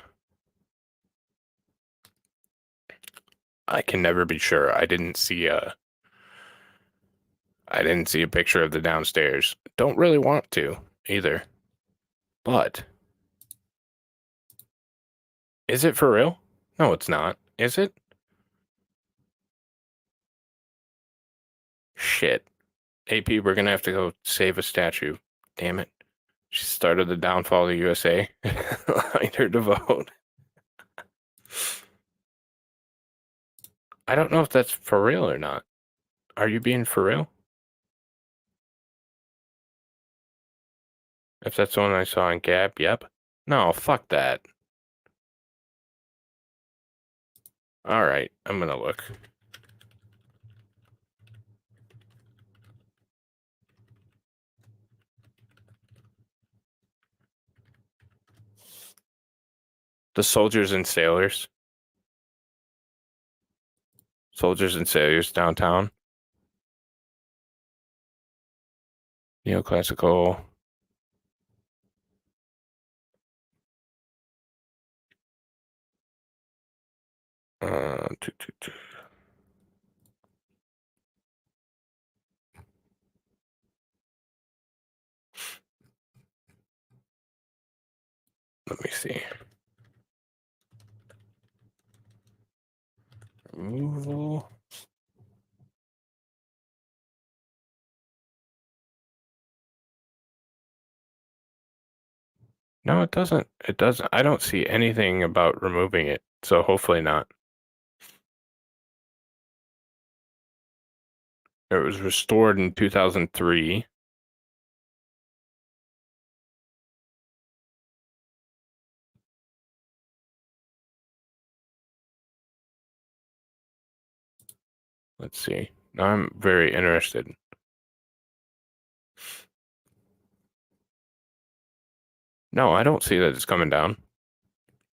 can never be sure. I didn't see a picture of the downstairs. Don't really want to either. But is it for real? No, it's not. Is it? Shit. AP, we're gonna have to go save a statue. Damn it. She started the downfall of the USA. Allowing her to vote. I don't know if that's for real or not. Are you being for real? If that's the one I saw in Gab, yep. No, fuck that. All right, I'm gonna look. The Soldiers and Sailors. Soldiers and Sailors downtown. Neoclassical. Let me see. Removal. No, it doesn't. It doesn't. I don't see anything about removing it, so hopefully not. It was restored in 2003. Let's see. Now I'm very interested. No, I don't see that it's coming down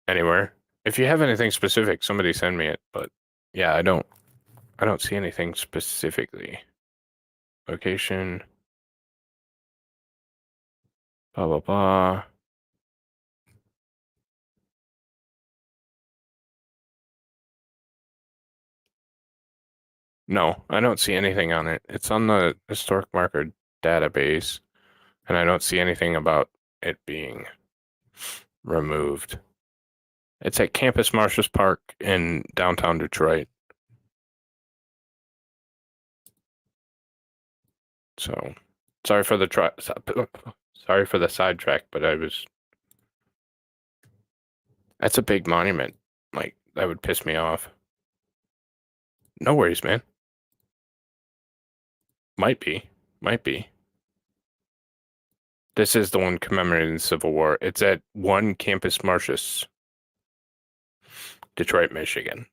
anywhere. If you have anything specific, somebody send me it. But yeah, I don't see anything specifically. Location. Blah, blah, blah. No, I don't see anything on it. It's on the historic marker database, and I don't see anything about it being removed. It's at Campus Martius Park in downtown Detroit. So, sorry for the sidetrack, but that's a big monument. Like, that would piss me off. No worries, man. Might be. This is the one commemorating the Civil War. It's at 1 Campus Martius, Detroit, Michigan.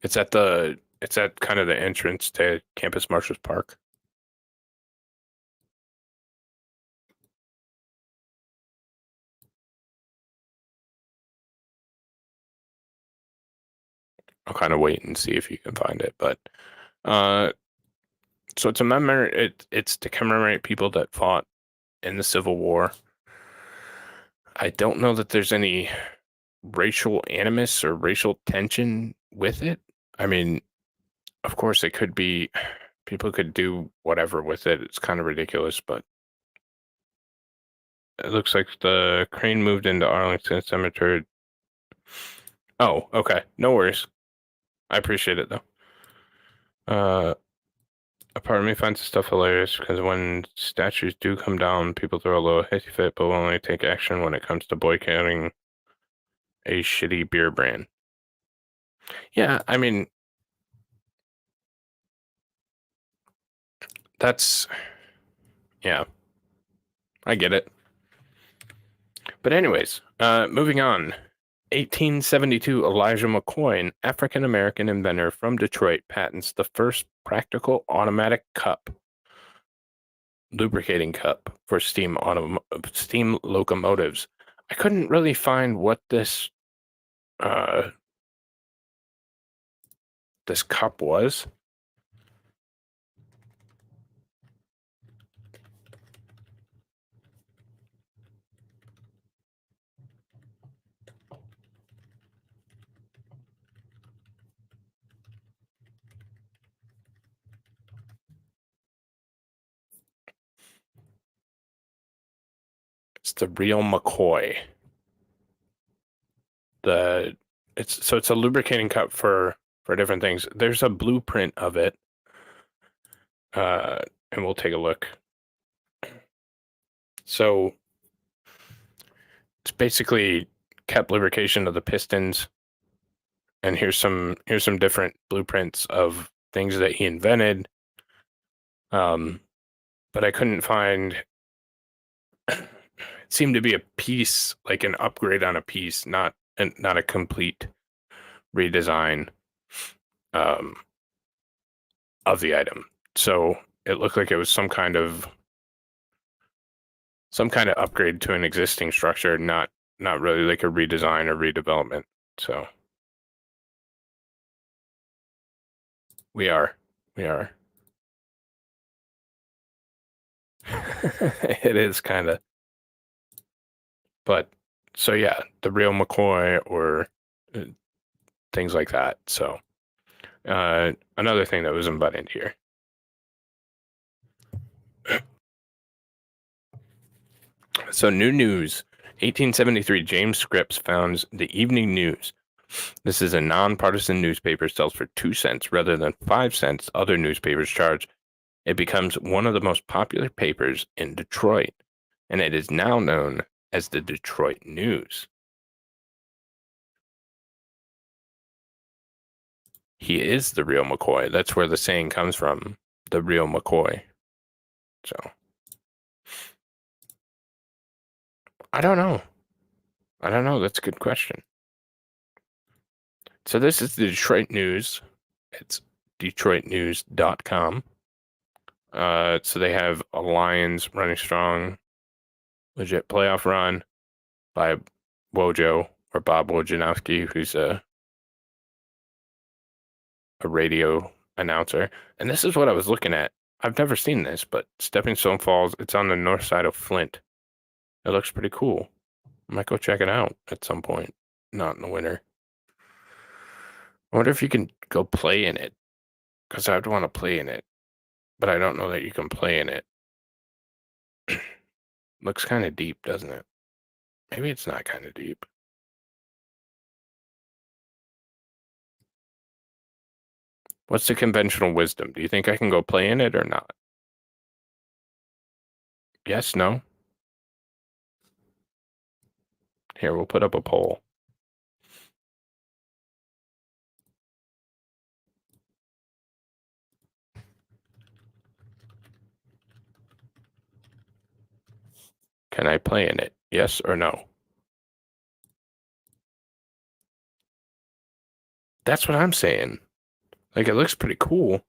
It's at kind of the entrance to Campus Martius Park. I'll kind of wait and see if you can find it, but so it's a it's to commemorate people that fought in the Civil War. I don't know that there's any racial animus or racial tension with it. I mean, of course it could be, people could do whatever with it. It's kind of ridiculous, but it looks like the crane moved into Arlington Cemetery. Oh, okay. No worries. I appreciate it though. part of me finds this stuff hilarious because when statues do come down, people throw a little hissy fit, but will only take action when it comes to boycotting a shitty beer brand. Yeah, I mean, that's, yeah, I get it. But anyways, moving on. 1872, Elijah McCoy, an African-American inventor from Detroit, patents the first practical automatic cup, lubricating cup for steam locomotives. I couldn't really find what this this cup was. It's the real McCoy. It's a lubricating cup for different things. There's a blueprint of it, and we'll take a look. So it's basically kept lubrication of the pistons, and here's some different blueprints of things that he invented. But I couldn't find. It seemed to be a piece, like an upgrade on a piece, not a complete redesign of the item. So it looked like it was some kind of upgrade to an existing structure, not really like a redesign or redevelopment. So we are. It is kind of. But so yeah, the real McCoy or things like that. So another thing that was embedded here. So new news. 1873, James Scripps founds the Evening News. This is a nonpartisan newspaper, sells for 2 cents rather than 5 cents other newspapers charge. It becomes one of the most popular papers in Detroit, and it is now known as the Detroit News. He is the real McCoy. That's where the saying comes from, the real McCoy. So I don't know. That's a good question. So this is the Detroit News. It's DetroitNews.com. So they have a Lions running strong, legit playoff run by Wojo or Bob Wojnowski, who's a radio announcer. And this is what I was looking at. I've never seen this, but Stepping Stone Falls, it's on the north side of Flint. It looks pretty cool. I might go check it out at some point, not in the winter. I wonder if you can go play in it, because I'd want to play in it, but I don't know that you can play in it. Looks kind of deep, doesn't it? Maybe it's not kind of deep. What's the conventional wisdom? Do you think I can go play in it or not? Yes, no? Here, we'll put up a poll. Can I play in it? Yes or no? That's what I'm saying. Like, it looks pretty cool.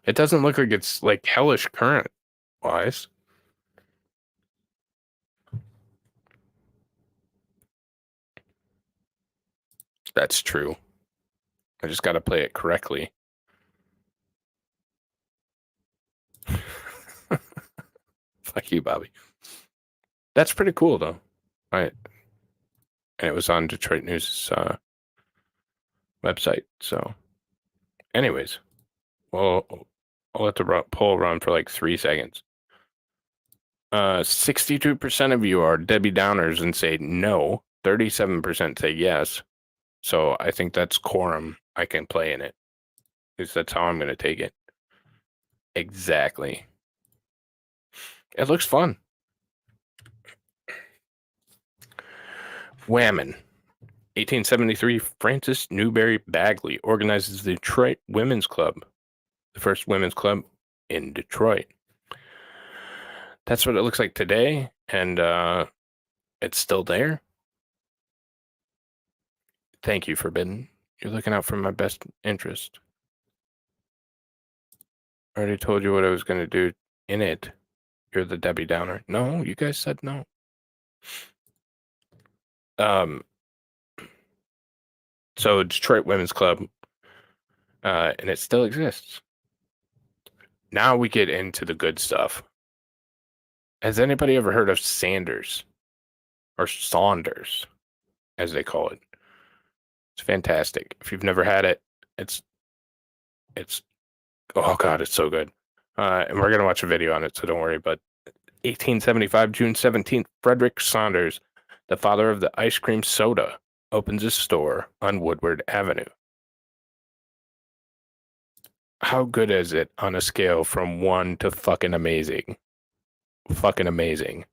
It doesn't look like it's like hellish current wise. That's true. I just got to play it correctly. Fuck you, Bobby. That's pretty cool, though. Right. And it was on Detroit News' website. So, anyways, well, I'll let the poll run for like 3 seconds. 62% of you are Debbie Downers and say no. 37% say yes. So I think that's quorum. I can play in it. Because that's how I'm going to take it. Exactly. It looks fun. Whammon. 1873, Frances Newberry Bagley organizes the Detroit Women's Club, the first women's club in Detroit. That's what it looks like today, and it's still there. Thank you, Forbidden. You're looking out for my best interest. I already told you what I was going to do in it. You're the Debbie Downer. No, you guys said no. So Detroit Women's Club, and it still exists. Now we get into the good stuff. Has anybody ever heard of Sanders? Or Saunders, as they call it. It's fantastic. If you've never had it, it's oh God, it's so good. And we're going to watch a video on it, so don't worry. But 1875, June 17th, Frederick Saunders, the father of the ice cream soda, opens a store on Woodward Avenue. How good is it on a scale from 1 to fucking amazing? Fucking amazing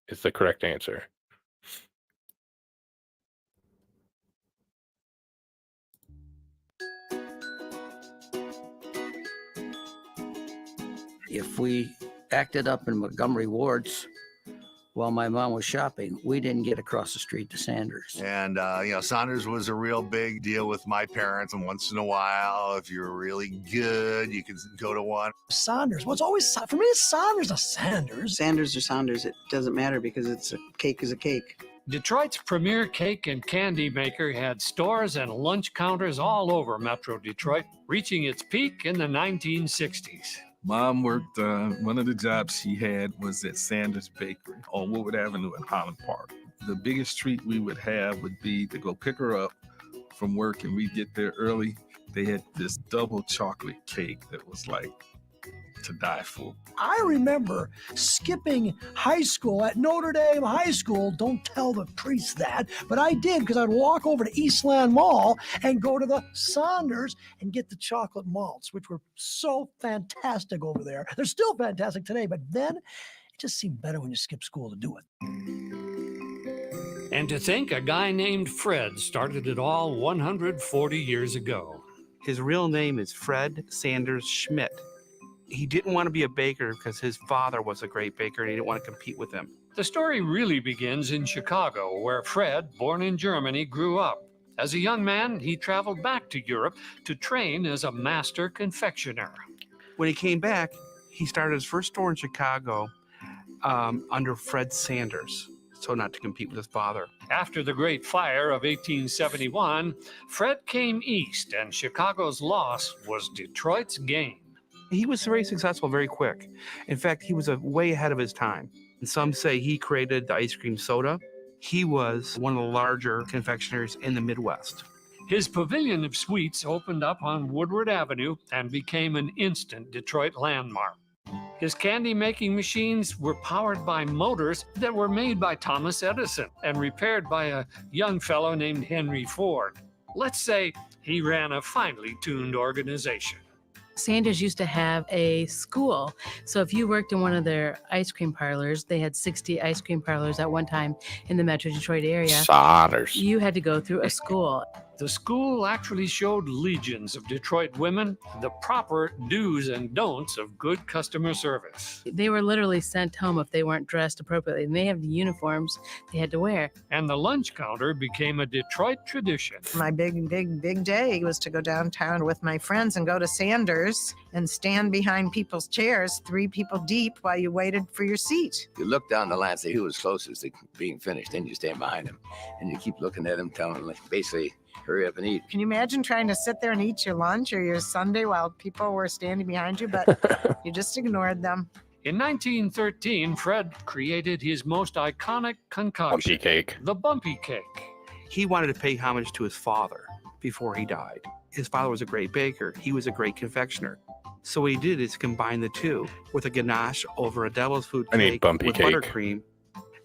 is the correct answer. If we acted up in Montgomery wards while my mom was shopping, we didn't get across the street to Sanders. And, Saunders was a real big deal with my parents. And once in a while, if you're really good, you could go to one. Saunders. What's always, for me, it's Saunders, not Sanders. Sanders or Saunders, it doesn't matter because it's a cake is a cake. Detroit's premier cake and candy maker had stores and lunch counters all over Metro Detroit, reaching its peak in the 1960s. Mom worked, one of the jobs she had was at Sanders Bakery on Woodward Avenue in Highland Park. The biggest treat we would have would be to go pick her up from work and we'd get there early. They had this double chocolate cake that was like to die for. I remember skipping high school at Notre Dame High School. Don't tell the priest that, but I did because I'd walk over to Eastland Mall and go to the Saunders and get the chocolate malts, which were so fantastic over there. They're still fantastic today, but then it just seemed better when you skip school to do it. And to think a guy named Fred started it all 140 years ago. His real name is Fred Sanders Schmidt. He didn't want to be a baker because his father was a great baker and he didn't want to compete with him. The story really begins in Chicago, where Fred, born in Germany, grew up. As a young man, he traveled back to Europe to train as a master confectioner. When he came back, he started his first store in Chicago under Fred Sanders, so not to compete with his father. After the Great Fire of 1871, Fred came east, and Chicago's loss was Detroit's gain. He was very successful very quick. In fact, he was way ahead of his time. And some say he created the ice cream soda. He was one of the larger confectioners in the Midwest. His pavilion of sweets opened up on Woodward Avenue and became an instant Detroit landmark. His candy-making machines were powered by motors that were made by Thomas Edison and repaired by a young fellow named Henry Ford. Let's say he ran a finely tuned organization. Sanders used to have a school. So if you worked in one of their ice cream parlors, they had 60 ice cream parlors at one time in the Metro Detroit area. Saunders. You had to go through a school. The school actually showed legions of Detroit women the proper do's and don'ts of good customer service. They were literally sent home if they weren't dressed appropriately. And they have the uniforms they had to wear. And the lunch counter became a Detroit tradition. My big day was to go downtown with my friends and go to Sanders and stand behind people's chairs, 3 people deep, while you waited for your seat. You look down the line and say who was closest to being finished, then you stand behind him. And you keep looking at him, telling him, basically, hurry up and eat. Can you imagine trying to sit there and eat your lunch or your sundae while people were standing behind you, but you just ignored them? In 1913, Fred created his most iconic concoction, Bumpy cake. The Bumpy Cake. He wanted to pay homage to his father before he died. His father was a great baker. He was a great confectioner. So what he did is combine the two with a ganache over a devil's food cake with buttercream.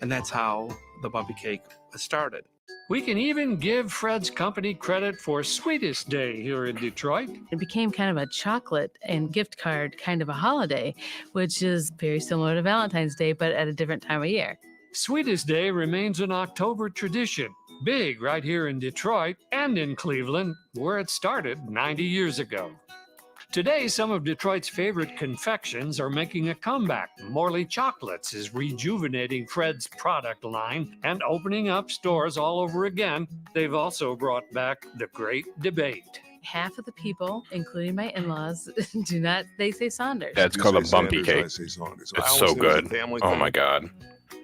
And that's how the Bumpy Cake started. We can even give Fred's company credit for Sweetest Day here in Detroit. It became kind of a chocolate and gift card kind of a holiday, which is very similar to Valentine's Day, but at a different time of year. Sweetest Day remains an October tradition, big right here in Detroit and in Cleveland, where it started 90 years ago. Today, some of Detroit's favorite confections are making a comeback. Morley Chocolates is rejuvenating Fred's product line and opening up stores all over again. They've also brought back the Great Debate. Half of the people, including my in-laws, they say Saunders. That's called a bumpy cake. I say Saunders. It's so good. Oh my God.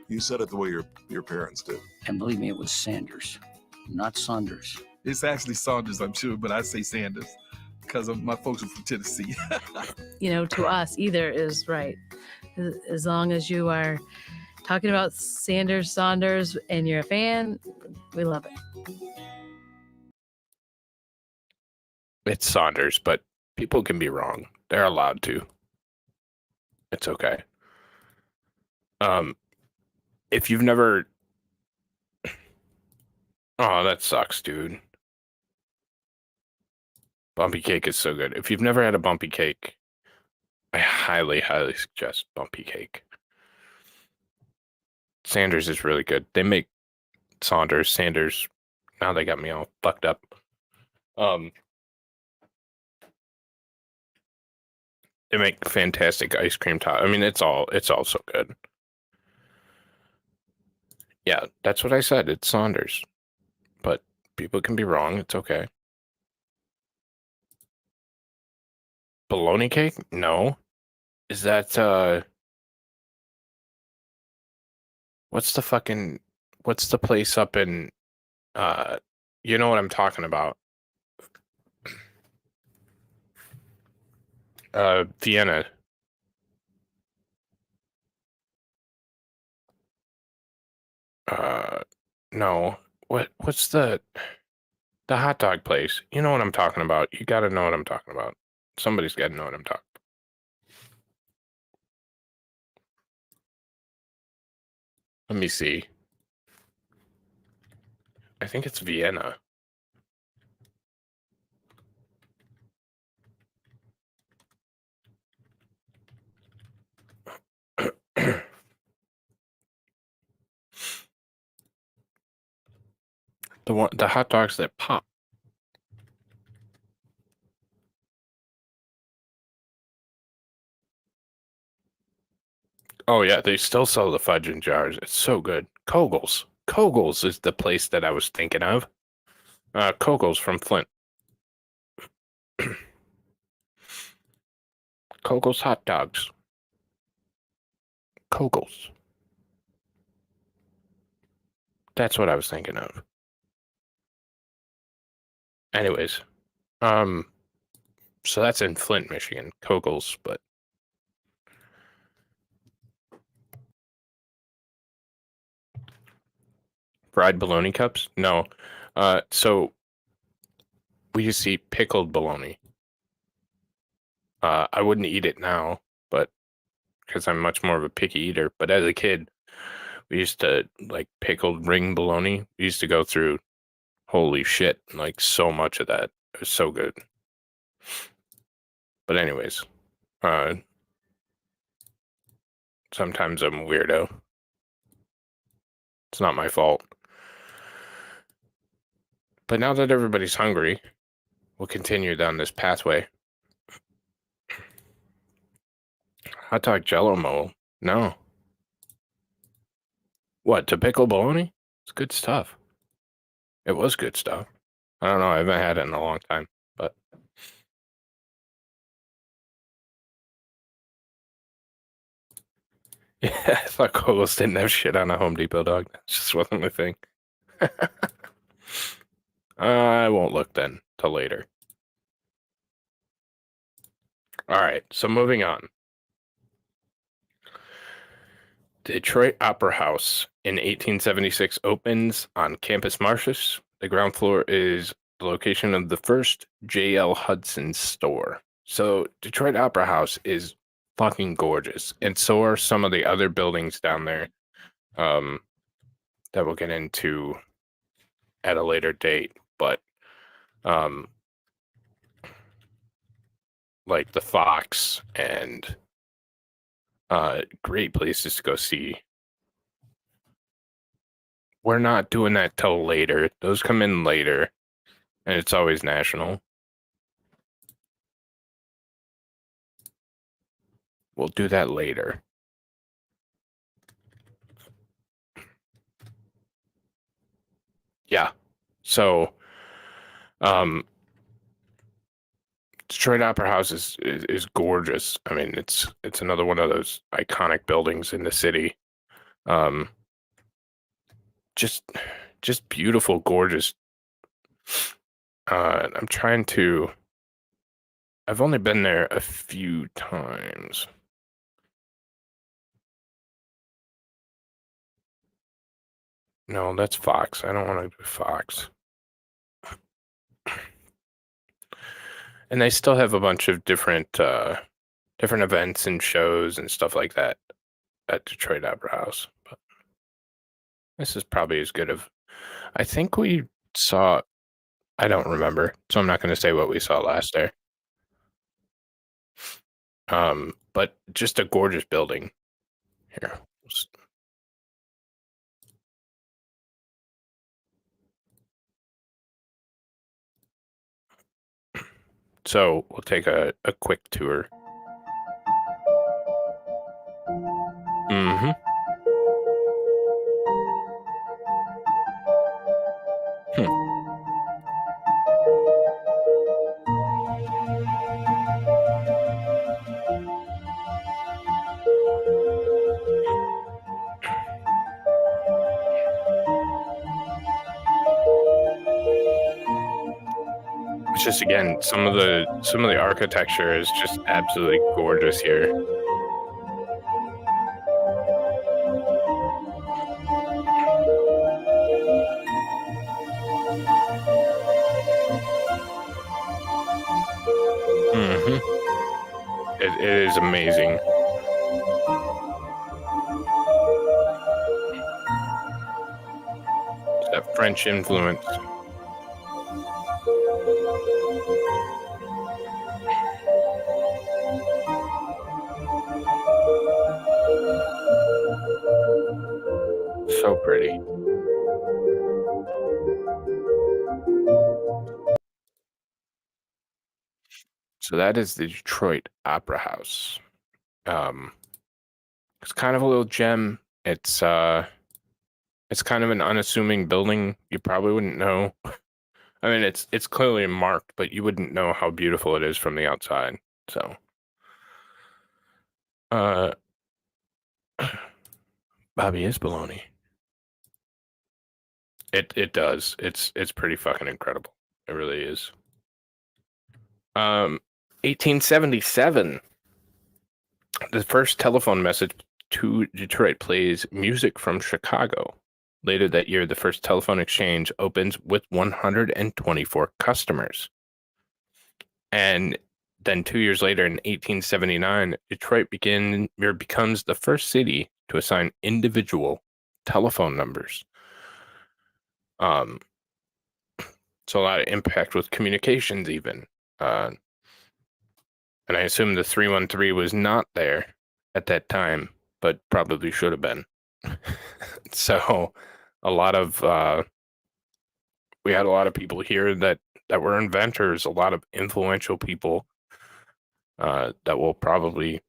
You said it the way your parents did. And believe me, it was Sanders, not Saunders. It's actually Saunders, I'm sure, but I say Sanders because of my folks are from Tennessee. To us, either is right. As long as you are talking about Saunders, and you're a fan, we love it. It's Saunders, but people can be wrong. They're allowed to. It's okay. If you've never... Oh, that sucks, dude. Bumpy cake is so good. If you've never had a bumpy cake, I highly, highly suggest bumpy cake. Sanders is really good. They make Sanders. Now they got me all fucked up. They make fantastic ice cream top. I mean, it's all so good. Yeah, that's what I said. It's Saunders. But people can be wrong. It's okay. Bologna cake? No. Is that what's the place up in you know what I'm talking about? Vienna. No. What's the hot dog place? You know what I'm talking about. You got to know what I'm talking about. Somebody's got to know what I'm talking about. Let me see. I think it's Vienna. The hot dogs that pop. Oh yeah, they still sell the fudge in jars. It's so good. Kogel's is the place that I was thinking of. Kogel's from Flint. Kogel's hot dogs. Kogel's. That's what I was thinking of. Anyways, so that's in Flint, Michigan, Kogel's, but fried bologna cups? No. So we used to eat pickled bologna. I wouldn't eat it now, but because I'm much more of a picky eater. But as a kid, we used to like pickled ring bologna. We used to go through, holy shit, like so much of that. It was so good. But anyways, sometimes I'm a weirdo. It's not my fault. But now that everybody's hungry, we'll continue down this pathway. Hot dog Jello mold? No. What, to pickle bologna? It's good stuff. It was good stuff. I don't know. I haven't had it in a long time, but yeah, I thought Kogel's didn't have shit on a Home Depot dog. That just wasn't my thing. I won't look then till later. All right, so moving on. Detroit Opera House in 1876 opens on Campus Martius. The ground floor is the location of the first J.L. Hudson store. So Detroit Opera House is fucking gorgeous. And so are some of the other buildings down there that we'll get into at a later date, but like the Fox and great places to go see. We're not doing that till later. Those come in later, and it's always national. We'll do that later. Yeah. So, Detroit Opera House is gorgeous. I mean, it's another one of those iconic buildings in the city. Just beautiful, gorgeous. I'm trying to. I've only been there a few times. No, that's Fox. I don't want to do Fox. And they still have a bunch of different events and shows and stuff like that at Detroit Opera House. But this is probably as good of. I think we saw. I don't remember, so I'm not going to say what we saw last there. But just a gorgeous building. Here. So we'll take a quick tour. Mm-hmm. It's just, again, some of the architecture is just absolutely gorgeous here. It is amazing. It's that French influence. So pretty. So that is the Detroit Opera House. It's kind of a little gem. It's kind of an unassuming building. You probably wouldn't know. I mean, it's clearly marked, but you wouldn't know how beautiful it is from the outside. So, Bobby is baloney. It does. It's pretty fucking incredible. It really is. 1877. The first telephone message to Detroit plays music from Chicago. Later that year, the first telephone exchange opens with 124 customers. And then 2 years later, in 1879, Detroit becomes the first city to assign individual telephone numbers. So a lot of impact with communications even. And I assume the 313 was not there at that time, but probably should have been. So a lot of we had a lot of people here that were inventors, a lot of influential people that I'll probably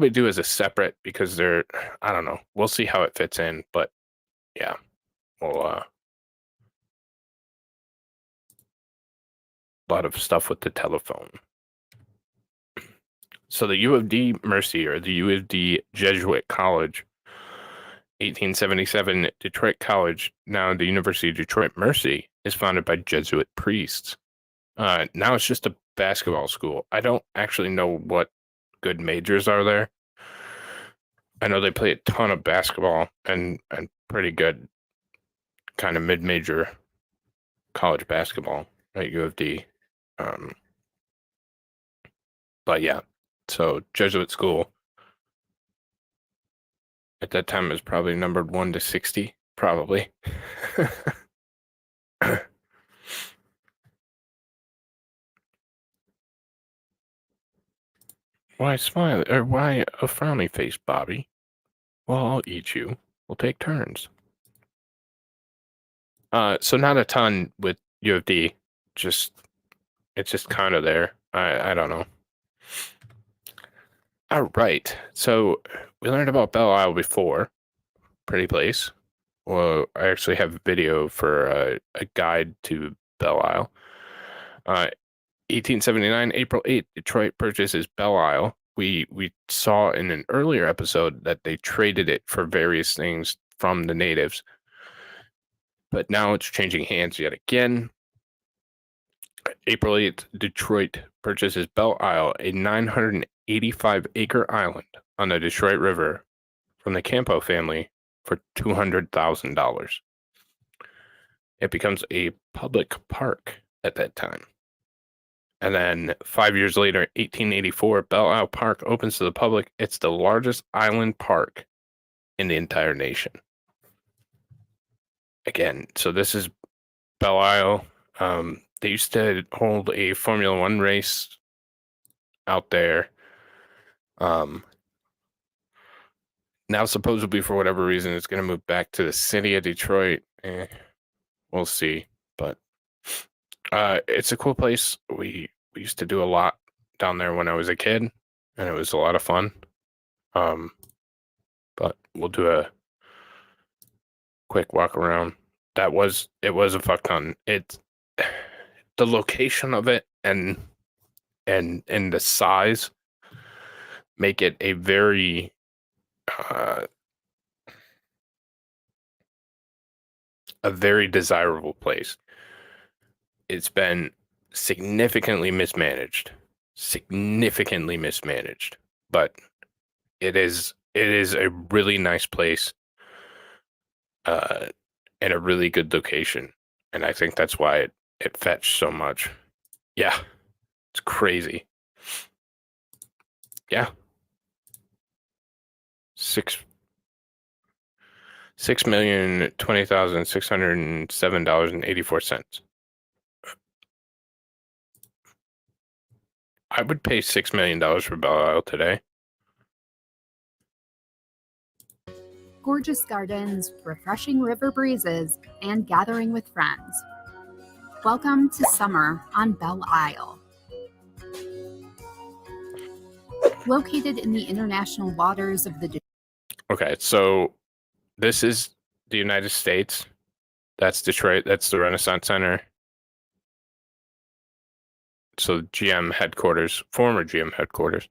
do as a separate, because I don't know, we'll see how it fits in, but yeah, we'll a lot of stuff with the telephone. So the U of D Mercy, or the U of D Jesuit College, 1877, Detroit College, now the University of Detroit Mercy, is founded by Jesuit priests. Now it's just a basketball school. I don't actually know what good majors are there. I know they play a ton of basketball and pretty good kind of mid-major college basketball at U of D. But yeah, so Jesuit school at that time is probably numbered 1 to 60, probably. Why smile or why a frowny face, Bobby? Well, I'll eat you. We'll take turns. So not a ton with U of D. It's just kind of there. I don't know. All right. So we learned about Belle Isle before. Pretty place. Well, I actually have a video for a guide to Belle Isle. 1879, April 8th, Detroit purchases Belle Isle. We saw in an earlier episode that they traded it for various things from the natives. But now it's changing hands yet again. April 8th, Detroit purchases Belle Isle, a 985-acre island on the Detroit River from the Campo family for $200,000. It becomes a public park at that time. And then 5 years later, 1884, Belle Isle Park opens to the public. It's the largest island park in the entire nation. Again, so this is Belle Isle. They used to hold a Formula One race out there. Now, supposedly, for whatever reason, it's going to move back to the city of Detroit. We'll see. But it's a cool place. We used to do a lot down there when I was a kid, and it was a lot of fun. But we'll do a quick walk around. It was a fuck ton. It's the location of it and the size make it a very desirable place. It's been significantly mismanaged, but it is a really nice place, and a really good location, and I think that's why it fetched so much. Yeah, it's crazy. Yeah, $6,020,607.84. I would pay $6 million for Belle Isle today. Gorgeous gardens, refreshing river breezes, and gathering with friends. Welcome to summer on Belle Isle. Located in the international waters of the... Okay, so this is the United States. That's Detroit. That's the Renaissance Center. So GM headquarters, former GM headquarters.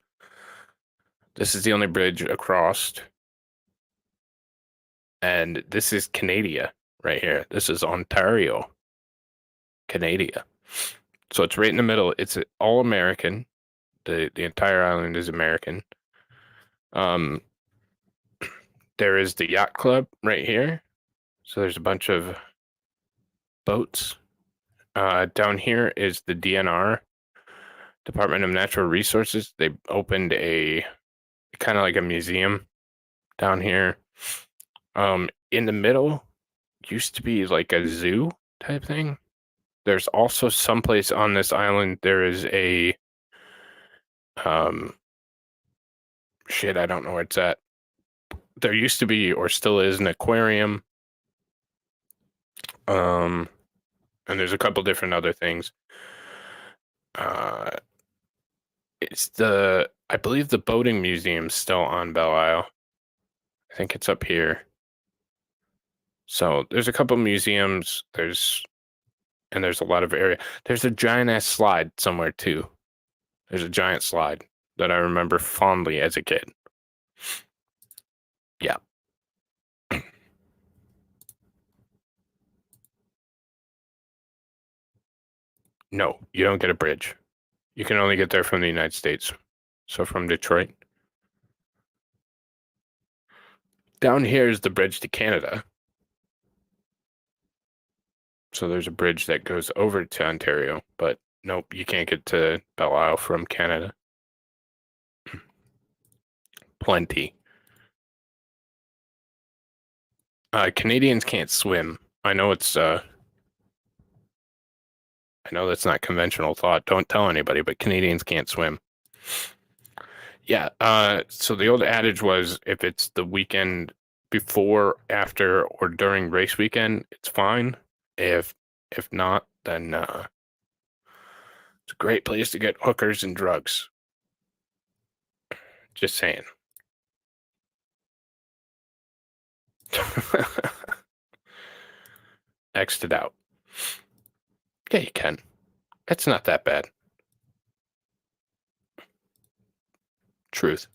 This is the only bridge across. And this is Canada right here. This is Ontario, Canada. So it's right in the middle. It's all American. The entire island is American. There is the yacht club right here. So there's a bunch of boats. Down here is the DNR, Department of Natural Resources. They opened a kind of like a museum down here. In the middle used to be like a zoo type thing. There's also someplace on this island. There is a shit, I don't know where it's at. There used to be, or still is, an aquarium. And there's a couple different other things. It's I believe the boating museum's still on Belle Isle. I think it's up here. So there's a couple museums. There's a lot of area. There's a giant ass slide somewhere too. There's a giant slide that I remember fondly as a kid. Yeah. No, you don't get a bridge. You can only get there from the United States. So from Detroit. Down here is the bridge to Canada. So there's a bridge that goes over to Ontario, but nope, you can't get to Belle Isle from Canada. Plenty. Canadians can't swim. I know it's I know that's not conventional thought. Don't tell anybody, but Canadians can't swim. Yeah. So the old adage was if it's the weekend before, after, or during race weekend, it's fine. If not, then it's a great place to get hookers and drugs. Just saying. X'd it out. Yeah, you can. It's not that bad. Truth.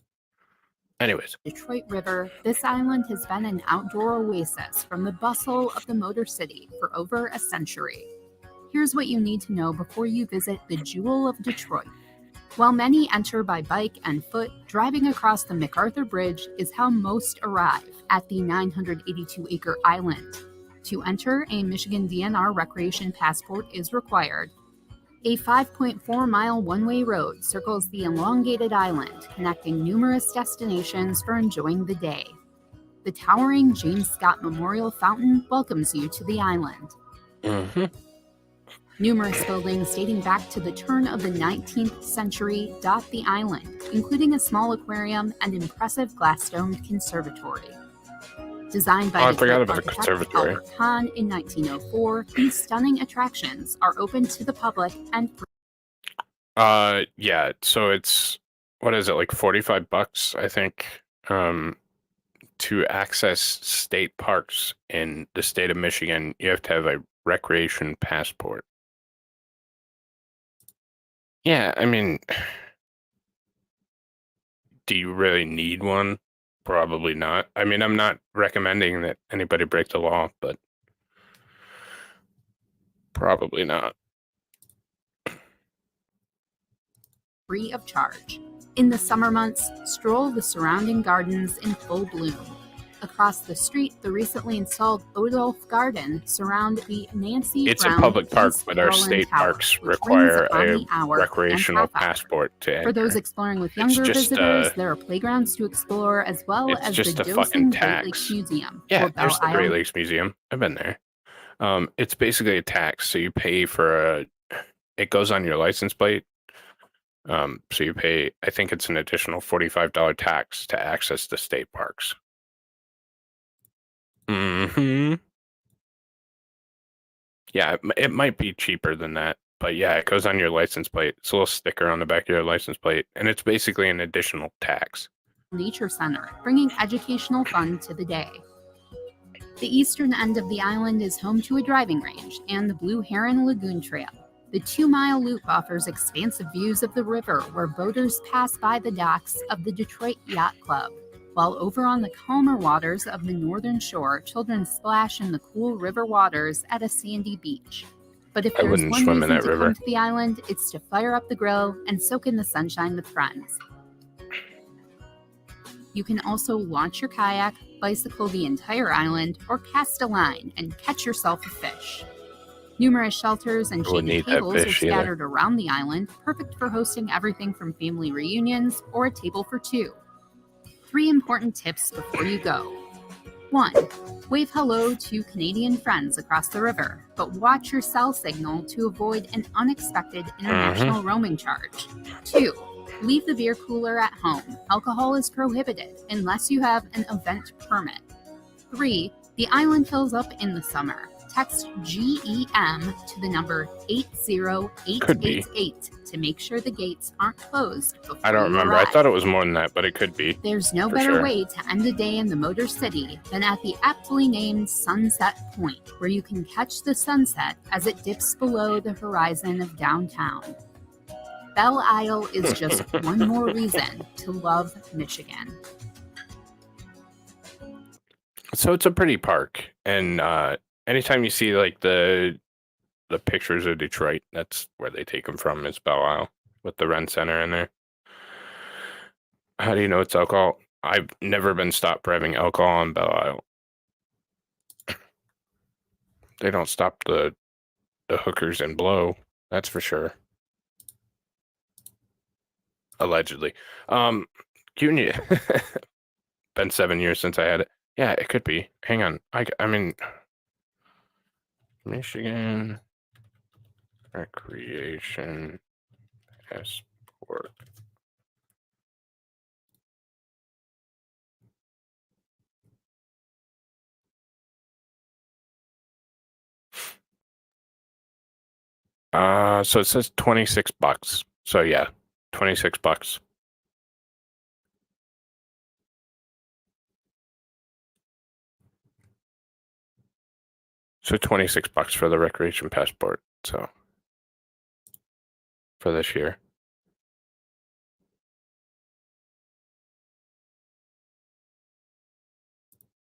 Anyways. Detroit River, this island has been an outdoor oasis from the bustle of the Motor City for over a century. Here's what you need to know before you visit the Jewel of Detroit. While many enter by bike and foot, driving across the MacArthur Bridge is how most arrive at the 982-acre island. To enter, a Michigan DNR recreation passport is required. A 5.4-mile one-way road circles the elongated island, connecting numerous destinations for enjoying the day. The towering James Scott Memorial Fountain welcomes you to the island. Mm-hmm. Numerous buildings dating back to the turn of the 19th century dot the island, including a small aquarium and impressive glass-domed conservatory. Designed by Detroit architect conservatory. Albert Hahn in 1904, these stunning attractions are open to the public and free. Yeah, so it's, what is it, like $45, I think, to access state parks in the state of Michigan. You have to have a recreation passport. Yeah, I mean, do you really need one? Probably not. I mean, I'm not recommending that anybody break the law, but probably not. Free of charge. In the summer months, stroll the surrounding gardens in full bloom. Across the street, the recently installed Odolph Garden surround the Nancy It's Brown a public park, East but our Berlin state Tower, parks which require rings upon a the hour and recreational half hour. passport to enter. For those exploring with younger just, visitors, there are playgrounds to explore as well it's as just the a fucking Dothan Great Lakes tax. Museum. Yeah, or Belle there's the Great Isle. Lakes Museum. I've been there. It's basically a tax, so you pay for it goes on your license plate. So you pay, I think it's an additional $45 tax to access the state parks. Mm-hmm. Yeah, it might be cheaper than that, but yeah, it goes on your license plate. It's a little sticker on the back of your license plate, and it's basically an additional tax. Nature Center, bringing educational fun to the day. The eastern end of the island is home to a driving range and the Blue Heron Lagoon Trail. The 2-mile loop offers expansive views of the river where boaters pass by the docks of the Detroit Yacht Club, while over on the calmer waters of the northern shore, children splash in the cool river waters at a sandy beach. But if I there's wouldn't one swim reason in that to river. come to the island, it's to fire up the grill and soak in the sunshine with friends. You can also launch your kayak, bicycle the entire island, or cast a line and catch yourself a fish. Numerous shelters and I wouldn't shady eat that tables are fish either. scattered around the island, perfect for hosting everything from family reunions or a table for two. 3 important tips before you go. 1. Wave hello to Canadian friends across the river, but watch your cell signal to avoid an unexpected international roaming charge. 2. Leave the beer cooler at home. Alcohol is prohibited unless you have an event permit. 3. The island fills up in the summer. Text GEM to the number 80888 to make sure the gates aren't closed before I don't you remember. arrive. I thought it was more than that, but it could be. There's no for better sure. way to end a day in the Motor City than at the aptly named Sunset Point, where you can catch the sunset as it dips below the horizon of downtown. Belle Isle is just one more reason to love Michigan. So it's a pretty park, and anytime you see like the pictures of Detroit, that's where they take them from. Is Belle Isle with the Ren Center in there. How do you know it's alcohol? I've never been stopped for having alcohol on Belle Isle. They don't stop the hookers and blow. That's for sure. Allegedly. Union. Been 7 years since I had it. Yeah, it could be. Hang on. I mean, Michigan Recreation passport. So it says $26. So yeah, $26. So $26 for the recreation passport. So for this year.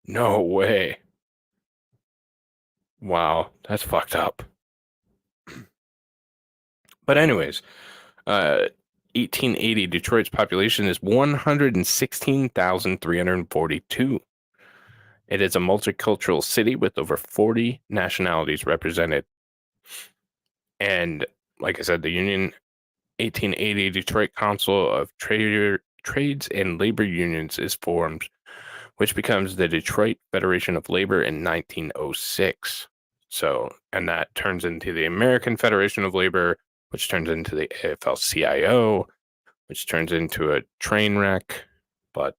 No way. Wow, that's fucked up. But anyways, 1880, Detroit's population is 116,342. It is a multicultural city with over 40 nationalities represented. And like I said, the Union 1880 Detroit Council of Trades and Labor Unions is formed, which becomes the Detroit Federation of Labor in 1906. So, and that turns into the American Federation of Labor, which turns into the AFL-CIO, which turns into a train wreck. But,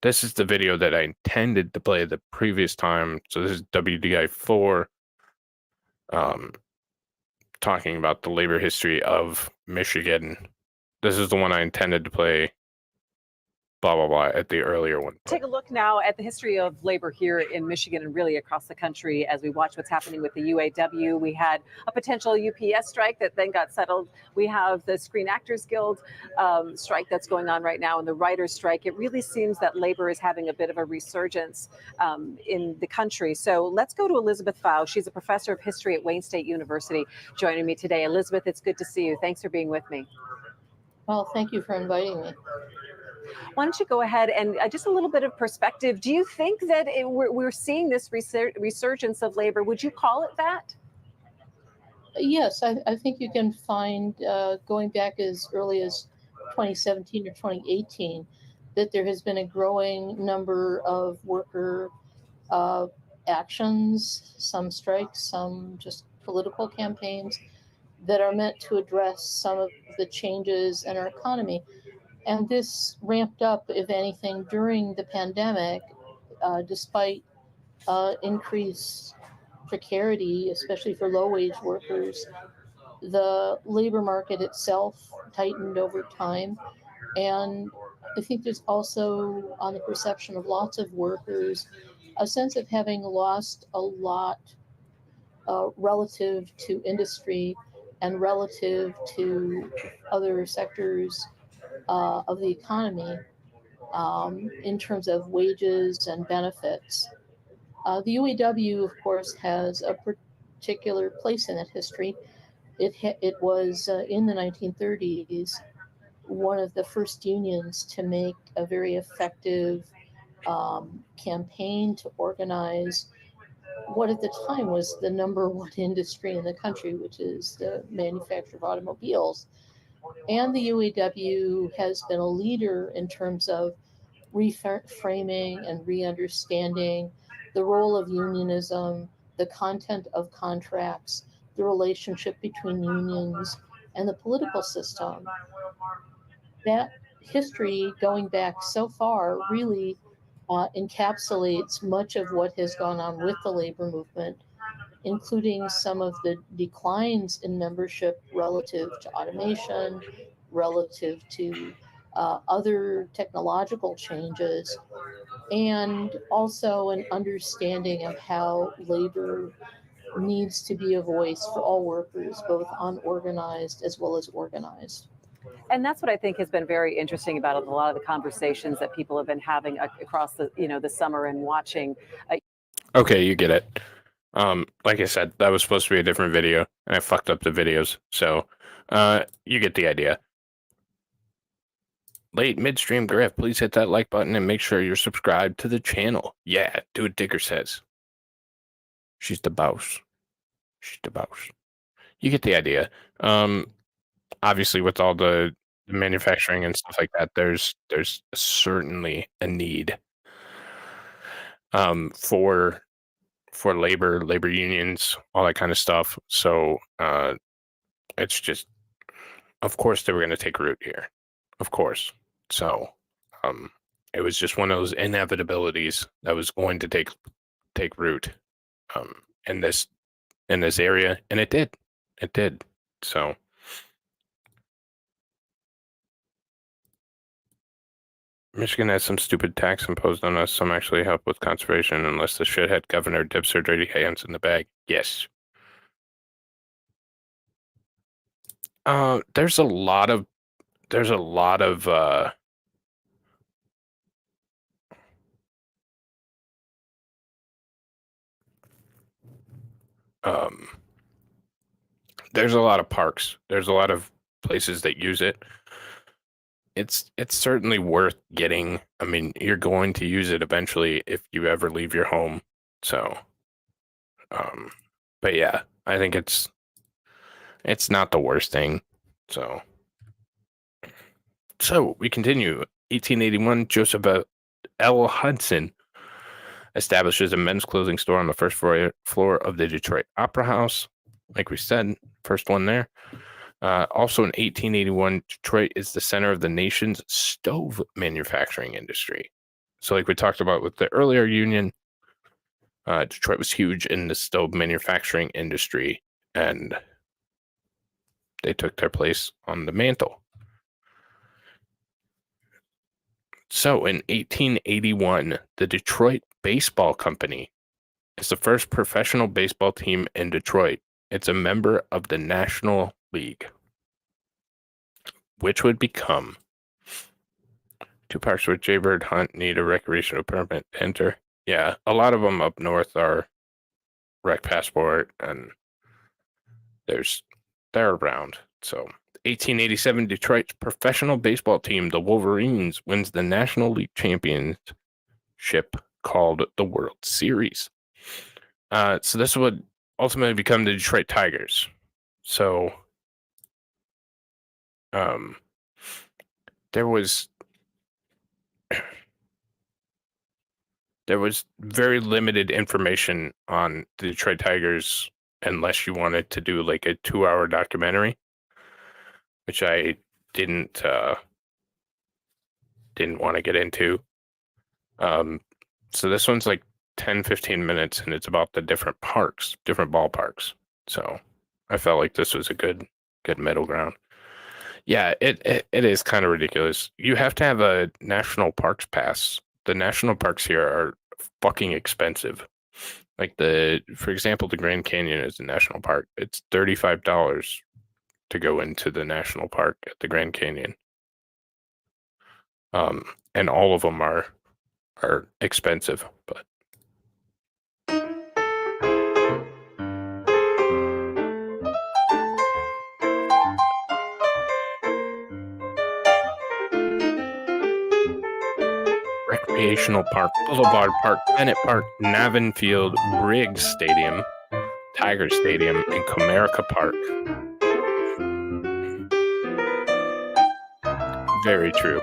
this is the video that I intended to play the previous time. So this is WDI4, talking about the labor history of Michigan. This is the one I intended to play, blah, blah, blah, at the earlier one. Take a look now at the history of labor here in Michigan and really across the country as we watch what's happening with the UAW. We had a potential UPS strike that then got settled. We have the Screen Actors Guild strike that's going on right now and the writers' strike. It really seems that labor is having a bit of a resurgence in the country. So let's go to Elizabeth Pfau. She's a professor of history at Wayne State University joining me today. Elizabeth, it's good to see you. Thanks for being with me. Well, thank you for inviting me. Why don't you go ahead and just a little bit of perspective. Do you think that we're seeing this resurgence of labor? Would you call it that? Yes, I think you can find, going back as early as 2017 or 2018, that there has been a growing number of worker actions, some strikes, some just political campaigns that are meant to address some of the changes in our economy. And this ramped up, if anything, during the pandemic, despite increased precarity, especially for low-wage workers. The labor market itself tightened over time. And I think there's also, on the perception of lots of workers, a sense of having lost a lot relative to industry and relative to other sectors of the economy in terms of wages and benefits. The UAW, of course, has a particular place in that history. It was in the 1930s one of the first unions to make a very effective campaign to organize what at the time was the number one industry in the country, which is the manufacture of automobiles. And the UAW has been a leader in terms of reframing and re-understanding the role of unionism, the content of contracts, the relationship between unions and the political system. That history, going back so far, really encapsulates much of what has gone on with the labor movement, including some of the declines in membership relative to automation, relative to other technological changes, and also an understanding of how labor needs to be a voice for all workers, both unorganized as well as organized. And that's what I think has been very interesting about a lot of the conversations that people have been having across the, the summer and watching. Okay, you get it. Like I said, that was supposed to be a different video, and I fucked up the videos. So, you get the idea. Late midstream Griff, please hit that like button and make sure you're subscribed to the channel. Yeah, do what Digger says. She's the boss. She's the boss. You get the idea. Obviously, with all the manufacturing and stuff like that, there's certainly a need for for labor unions, all that kind of stuff. So it's just, of course, they were going to take root here, of course. So it was just one of those inevitabilities that was going to take root in this area, and it did. So Michigan has some stupid tax imposed on us. Some actually help with conservation unless the shithead governor dips her dirty hands in the bag. Yes. There's a lot of there's a lot of parks. There's a lot of places that use it. It's certainly worth getting. I mean, you're going to use it eventually if you ever leave your home. So, but yeah, I think it's not the worst thing. So we continue. 1881, Joseph L. Hudson establishes a men's clothing store on the first floor of the Detroit Opera House. Like we said, first one there. Also in 1881, Detroit is the center of the nation's stove manufacturing industry. So like we talked about with the earlier union, Detroit was huge in the stove manufacturing industry, and they took their place on the mantle. So in 1881, the Detroit Baseball Company is the first professional baseball team in Detroit. It's a member of the National League, which would become 2 parks with Jaybird Hunt need a recreational permit to enter. Yeah, a lot of them up north are rec passport, and they're around. So 1887, Detroit's professional baseball team, the Wolverines, wins the National League Championship called the World Series. So this would ultimately become the Detroit Tigers. So there was very limited information on the Detroit Tigers unless you wanted to do like a 2-hour documentary, which I didn't want to get into. So this one's like 10-15 minutes, and it's about the different ballparks. So I felt like this was a good middle ground. Yeah, it is kind of ridiculous. You have to have a national parks pass. The national parks here are fucking expensive. Like for example, the Grand Canyon is a national park. It's $35 to go into the national park at the Grand Canyon. And all of them are expensive, but Recreational Park, Boulevard Park, Bennett Park, Navin Field, Briggs Stadium, Tiger Stadium, and Comerica Park. Very true.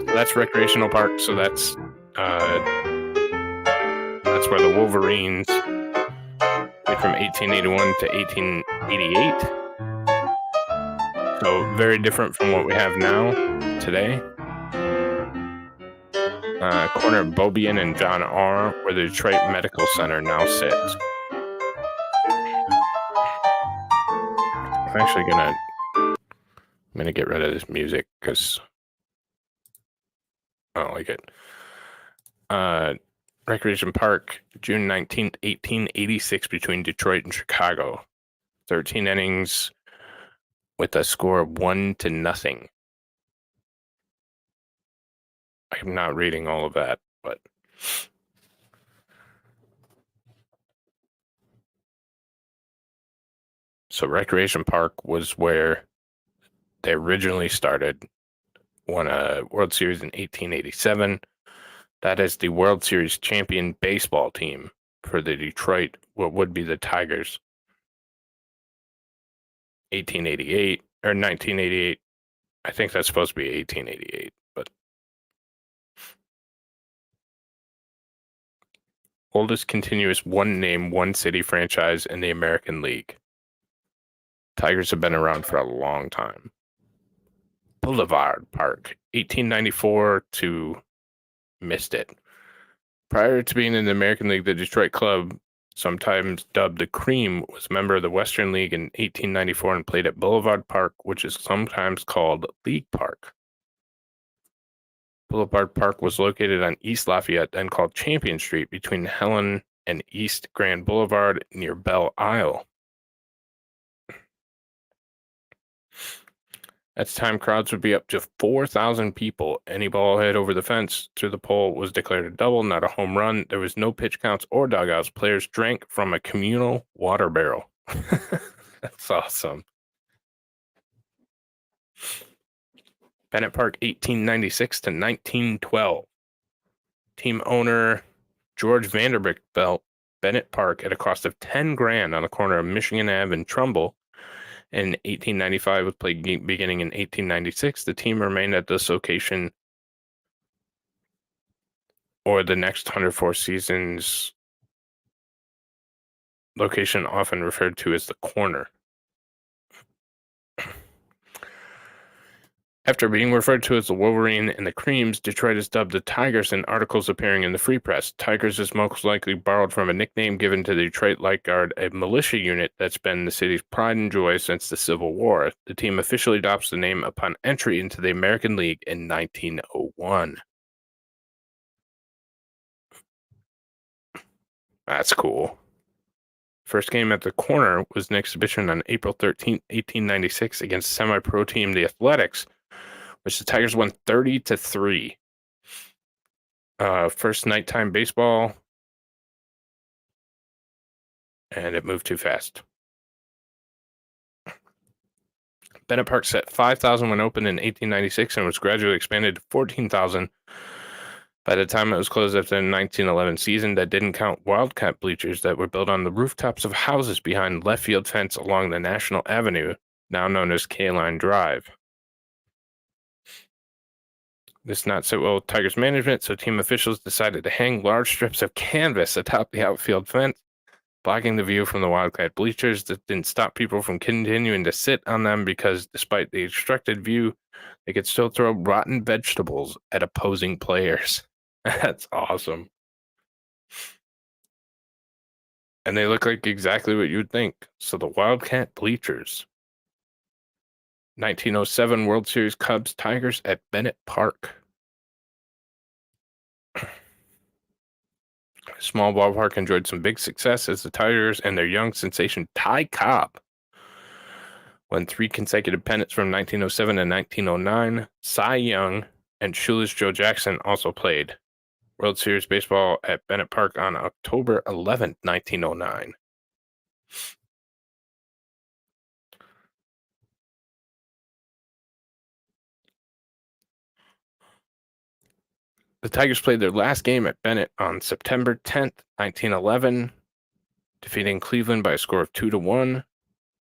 So that's Recreational Park. So that's where the Wolverines played from 1881 to 1888. So very different from what we have now today. Corner of Beaubien and John R., where the Detroit Medical Center now sits. I'm actually gonna get rid of this music because I don't like it. Recreation Park, June 19th, 1886, between Detroit and Chicago. 13 innings with a score of 1-0. I'm not reading all of that, but so Recreation Park was where they originally started. Won a World Series in 1887. That is the World Series champion baseball team for the Detroit, what would be the Tigers. 1888 or 1988. I think that's supposed to be 1888, but oldest continuous one-name, one-city franchise in the American League. Tigers have been around for a long time. Boulevard Park, 1894 to missed it. Prior to being in the American League, the Detroit club, sometimes dubbed the Cream, was a member of the Western League in 1894 and played at Boulevard Park, which is sometimes called League Park. Boulevard Park was located on East Lafayette, then called Champion Street, between Helen and East Grand Boulevard near Belle Isle. At the time, crowds would be up to 4,000 people. Any ball hit over the fence through the pole was declared a double, not a home run. There was no pitch counts or dugouts. Players drank from a communal water barrel. That's awesome. Bennett Park, 1896 to 1912. Team owner George Vanderbilt built Bennett Park at a cost of $10,000 on the corner of Michigan Ave and Trumbull. In 1895, with play beginning in 1896, the team remained at this location or the next 104 seasons. Location often referred to as the corner. After being referred to as the Wolverine and the Creams, Detroit is dubbed the Tigers in articles appearing in the Free Press. Tigers is most likely borrowed from a nickname given to the Detroit Light Guard, a militia unit that's been the city's pride and joy since the Civil War. The team officially adopts the name upon entry into the American League in 1901. That's cool. First game at the corner was an exhibition on April 13, 1896 against semi-pro team the Athletics, which the Tigers won 30-3. First nighttime baseball, and it moved too fast. Bennett Park set 5,000 when opened in 1896 and was gradually expanded to 14,000 by the time it was closed after the 1911 season. That didn't count Wildcat bleachers that were built on the rooftops of houses behind left field fence along the National Avenue, now known as K-Line Drive. This not so well with Tigers management, so team officials decided to hang large strips of canvas atop the outfield fence, blocking the view from the Wildcat bleachers. That didn't stop people from continuing to sit on them because despite the obstructed view, they could still throw rotten vegetables at opposing players. That's awesome. And they look like exactly what you'd think. So the Wildcat bleachers. 1907 World Series Cubs Tigers at Bennett Park. Small ballpark enjoyed some big success as the Tigers and their young sensation Ty Cobb won 3 consecutive pennants from 1907 to 1909. Cy Young and Shoeless Joe Jackson also played World Series baseball at Bennett Park on October 11th, 1909. The Tigers played their last game at Bennett on September 10th, 1911, defeating Cleveland by a score of 2-1.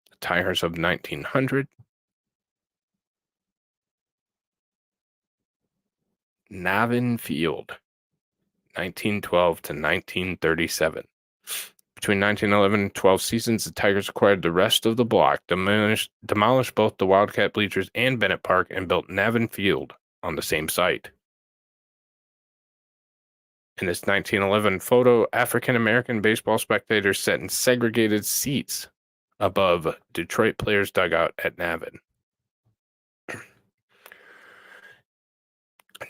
The Tigers of 1900. Navin Field, 1912 to 1937. Between 1911 and 12 seasons, the Tigers acquired the rest of the block, demolished both the Wildcat bleachers and Bennett Park, and built Navin Field on the same site. In this 1911 photo, African-American baseball spectators sat in segregated seats above Detroit players' dugout at Navin.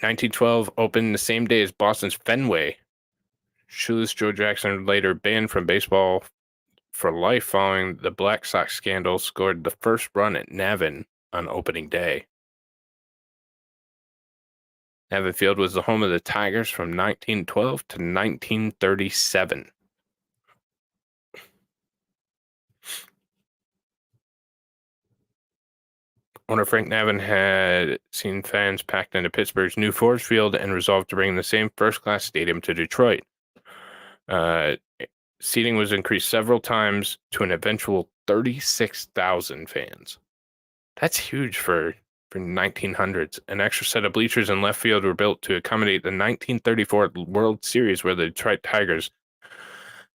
1912 opened the same day as Boston's Fenway. Shoeless Joe Jackson, later banned from baseball for life following the Black Sox scandal, scored the first run at Navin on opening day. Navin Field was the home of the Tigers from 1912 to 1937. Owner Frank Navin had seen fans packed into Pittsburgh's new Ford Field and resolved to bring the same first-class stadium to Detroit. Seating was increased several times to an eventual 36,000 fans. That's huge for 1900s. An extra set of bleachers in left field were built to accommodate the 1934 World Series where the Detroit Tigers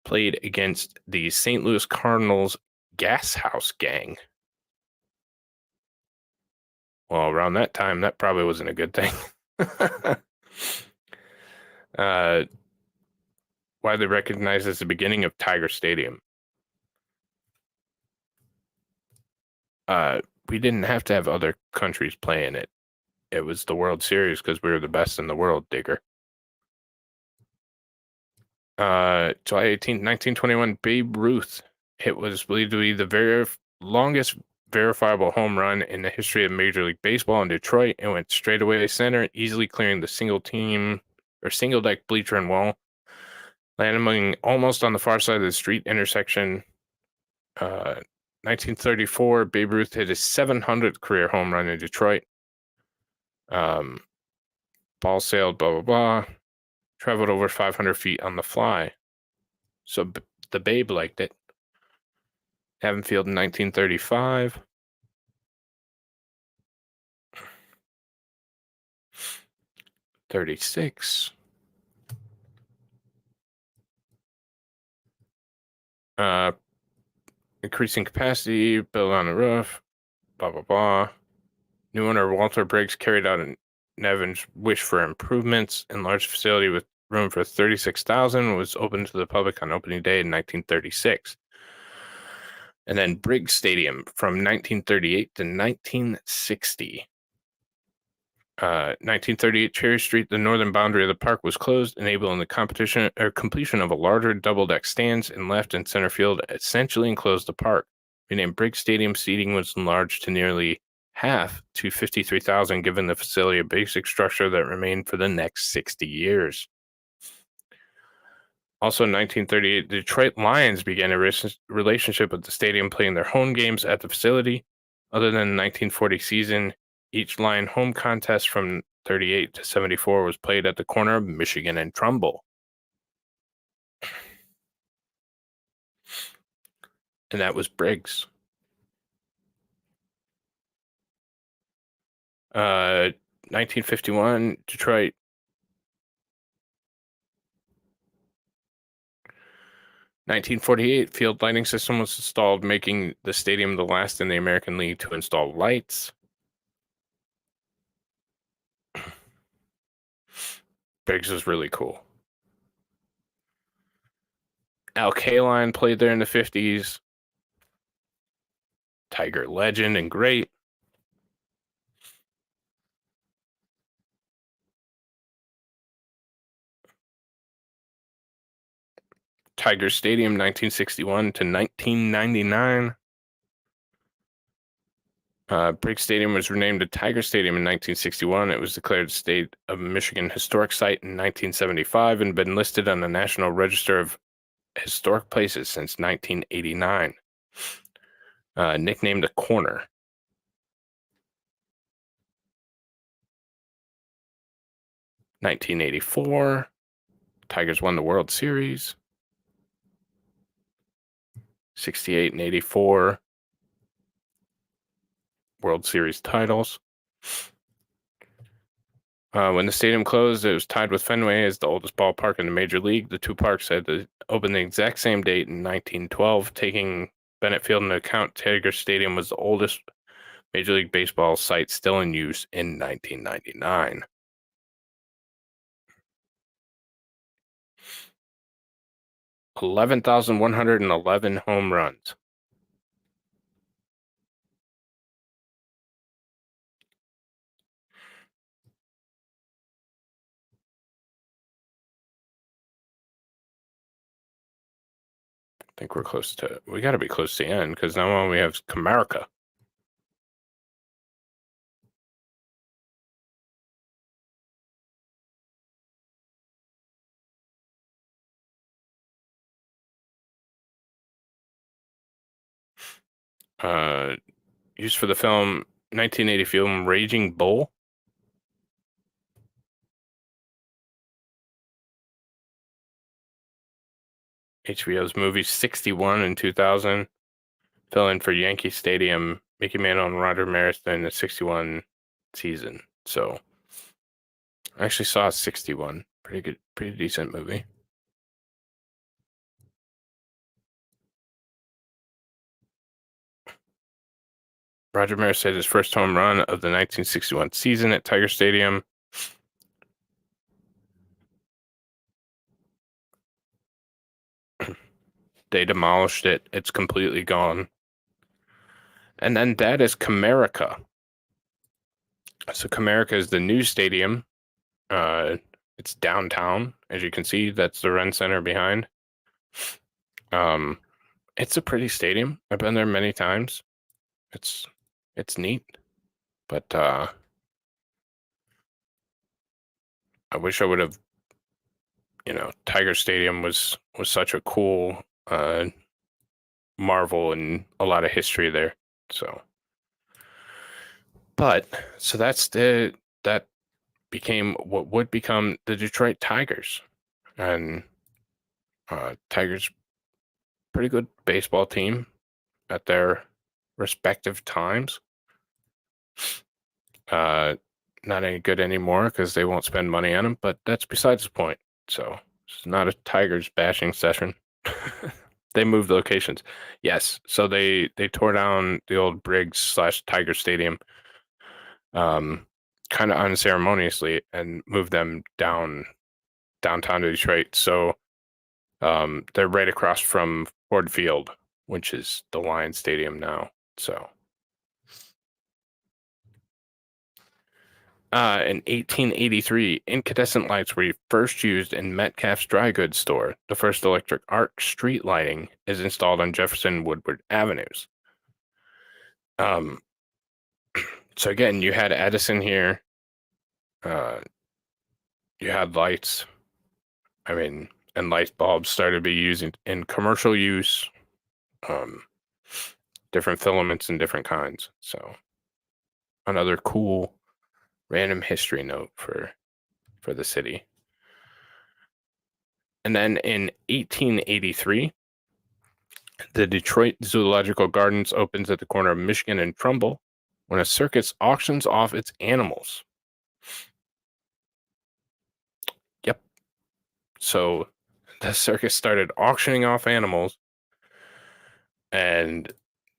played against the St. Louis Cardinals Gas House Gang. Well, around that time, that probably wasn't a good thing. Widely recognized as the beginning of Tiger Stadium. We didn't have to have other countries playing it. It was the World Series because we were the best in the world, digger. July 18th, 1921, Babe Ruth. It was believed to be the very longest verifiable home run in the history of Major League Baseball in Detroit. It went straight away center, easily clearing the single deck bleacher and wall, landing almost on the far side of the street intersection. 1934, Babe Ruth hit his 700th career home run in Detroit. Ball sailed, blah, blah, blah. Traveled over 500 feet on the fly. So the Babe liked it. Havenfield in 1935. '36. Increasing capacity, built on the roof, blah, blah, blah. New owner Walter Briggs carried out an Nevin's wish for improvements. Enlarged facility with room for 36,000 was opened to the public on opening day in 1936. And then Briggs Stadium from 1938 to 1960. 1938 Cherry Street, the northern boundary of the park was closed, enabling the completion of a larger double-deck stands in left and center field, essentially enclosed the park. Renamed Briggs Stadium, seating was enlarged to nearly half to 53,000, giving the facility a basic structure that remained for the next 60 years. Also in 1938, the Detroit Lions began a relationship with the stadium, playing their home games at the facility. Other than the 1940 season, each Lion home contest from 38 to 74 was played at the corner of Michigan and Trumbull. And that was Briggs. 1951, Detroit. 1948, field lighting system was installed, making the stadium the last in the American League to install lights. Briggs was really cool. Al Kaline played there in the 50s. Tiger legend and great. Tiger Stadium, 1961 to 1999. Briggs Stadium was renamed to Tiger Stadium in 1961. It was declared State of Michigan Historic Site in 1975 and been listed on the National Register of Historic Places since 1989. Nicknamed a corner. '84, Tigers won the World Series. 68 and 84. World Series titles. When the stadium closed, it was tied with Fenway as the oldest ballpark in the Major League. The two parks had to open the exact same date in 1912. Taking Bennett Field into account, Tiger Stadium was the oldest Major League Baseball site still in use in 1999. $11,111 home runs. I think we got to be close to the end because now we have Comerica. Used for the film 1980 film Raging Bull. HBO's movie 61 in 2000. Fill in for Yankee Stadium, Mickey Mantle and Roger Maris during the 61 season. So I actually saw 61. Pretty good, pretty decent movie. Roger Maris hit his first home run of the 1961 season at Tiger Stadium. They demolished it. It's completely gone. And then that is Comerica. So Comerica is the new stadium. It's downtown. As you can see, that's the Ren Center behind. It's a pretty stadium. I've been there many times. It's neat. But I wish I would have, Tiger Stadium was such a cool marvel and a lot of history there. So that became what would become the Detroit Tigers. And Tigers, pretty good baseball team at their respective times. Not any good anymore because they won't spend money on them, but that's besides the point. So it's not a Tigers bashing session. They moved locations. Yes. So they tore down the old Briggs / Tiger Stadium kind of unceremoniously and moved them downtown to Detroit. So they're right across from Ford Field, which is the Lions Stadium now. So in 1883, incandescent lights were first used in Metcalf's dry goods store. The first electric arc street lighting is installed on Jefferson Woodward Avenues. So again, you had Edison here. You had lights. And light bulbs started to be used in commercial use. Different filaments and different kinds. So another cool random history note for the city. And then in 1883, the Detroit Zoological Gardens opens at the corner of Michigan and Trumbull when a circus auctions off its animals. Yep. So the circus started auctioning off animals, and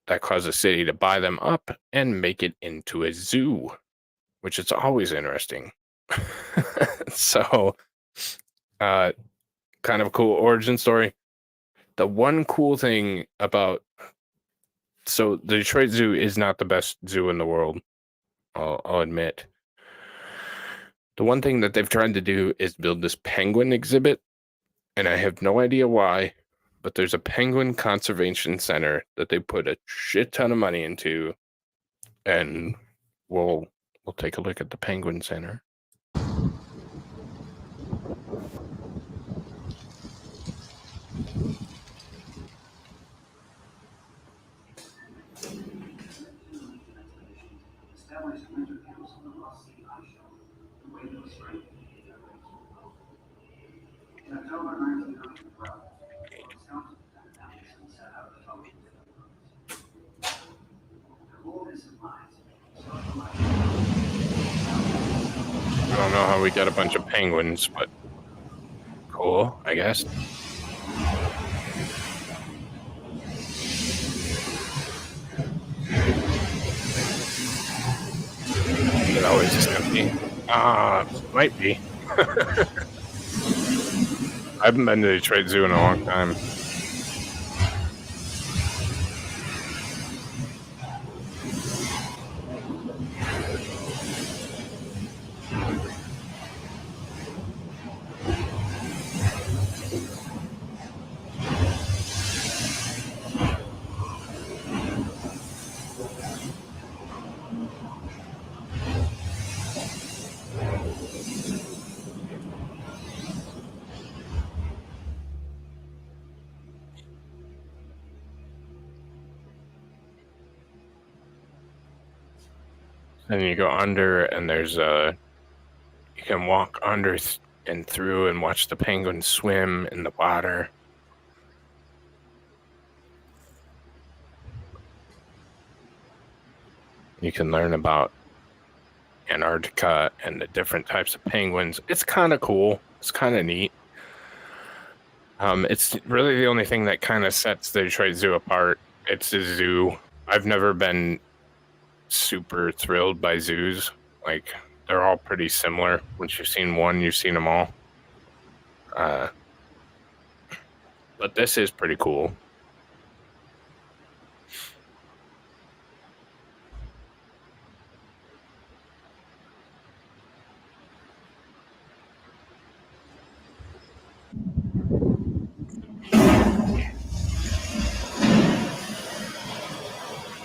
that caused the city to buy them up and make it into a zoo, which is always interesting. So, kind of a cool origin story. The one cool thing about, so the Detroit Zoo is not the best zoo in the world, I'll admit. The one thing that they've tried to do is build this penguin exhibit, and I have no idea why, but there's a penguin conservation center that they put a shit ton of money into, and we'll take a look at the penguin center. I don't know how we got a bunch of penguins, but cool, I guess. It always is empty. Might be. I haven't been to the Detroit Zoo in a long time. And you go under, and there's you can walk under and through and watch the penguins swim in the water. You can learn about Antarctica and the different types of penguins. It's kind of cool. It's kind of neat. It's really the only thing that kind of sets the Detroit Zoo apart. It's a zoo. I've never been super thrilled by zoos. Like, they're all pretty similar. Once you've seen one, you've seen them all. But this is pretty cool.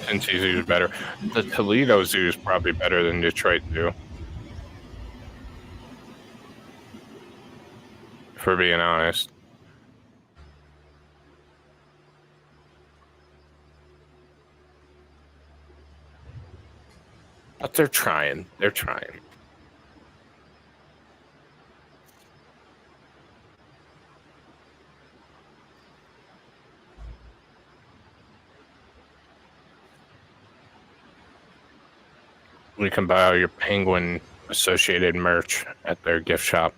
Cincy Zoo is better. The Toledo Zoo is probably better than Detroit Zoo. For being honest. But they're trying. They're trying. You can buy all your penguin associated merch at their gift shop.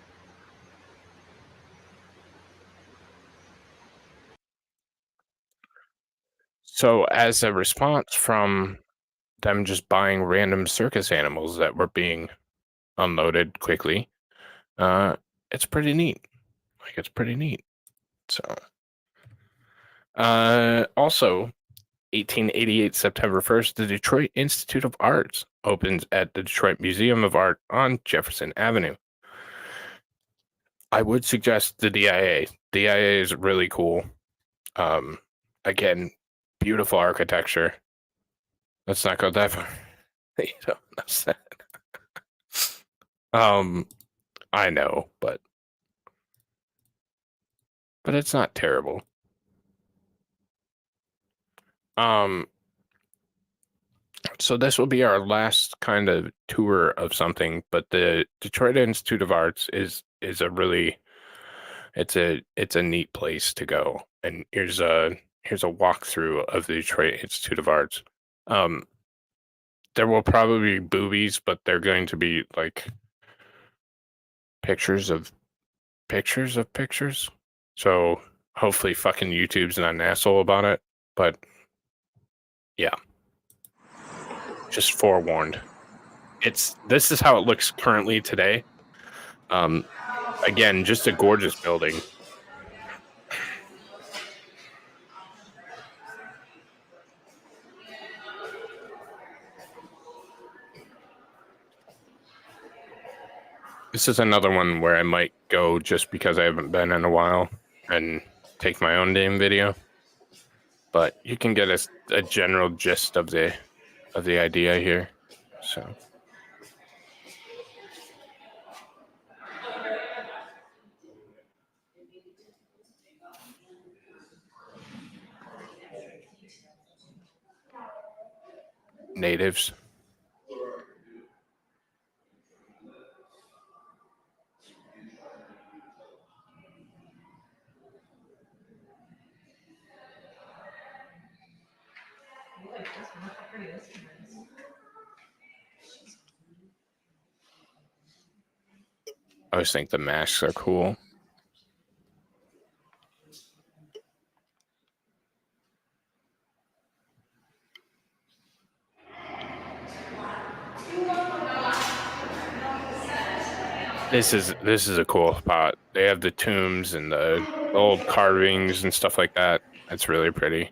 So as a response from them just buying random circus animals that were being unloaded quickly, it's pretty neat. Like, it's pretty neat. So, also, 1888, September 1st, the Detroit Institute of Arts opens at the Detroit Museum of Art on Jefferson Avenue. I would suggest the DIA. DIA is really cool. Again, beautiful architecture. Let's not go that far. You know, that's that. I know, but it's not terrible. So this will be our last kind of tour of something, but the Detroit Institute of Arts is a really, it's a neat place to go. And here's a walkthrough of the Detroit Institute of Arts. There will probably be boobies, but they're going to be like pictures of pictures. So hopefully fucking YouTube's not an asshole about it, but yeah. Just forewarned. This is how it looks currently today. Again, just a gorgeous building. This is another one where I might go just because I haven't been in a while and take my own damn video. But you can get a general gist of the idea here. So natives. I always think the masks are cool. This is a cool spot. They have the tombs and the old carvings and stuff like that. It's really pretty.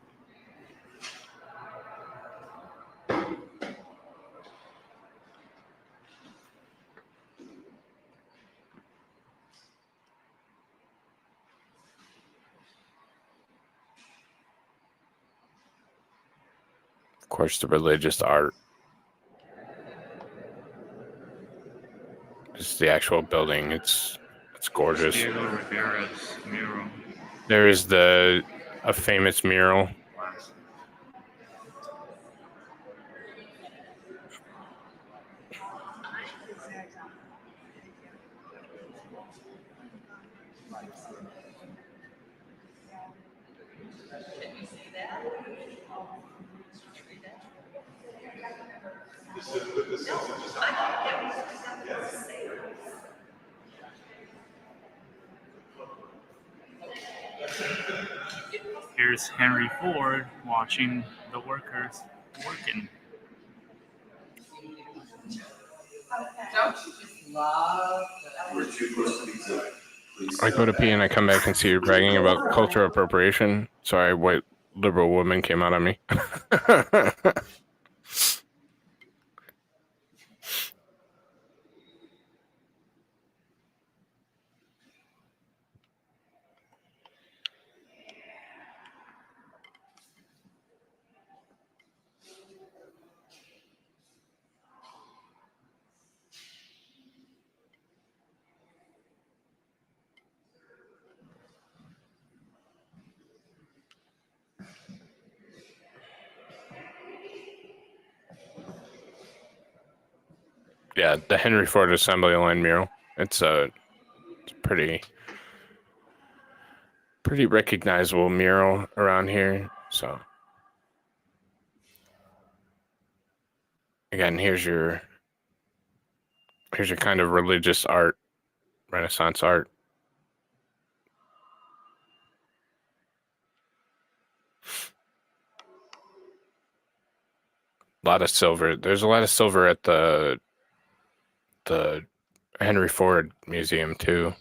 Of course, the religious art. This is the actual building. It's gorgeous. There is a famous mural. Here's Henry Ford watching the workers working. I go to pee and I come back and see you bragging about cultural appropriation. Sorry, white liberal woman came out on me. Yeah, the Henry Ford Assembly Line mural. It's a pretty recognizable mural around here. So again, here's your kind of religious art, Renaissance art. A lot of silver. There's a lot of silver at the Henry Ford Museum too.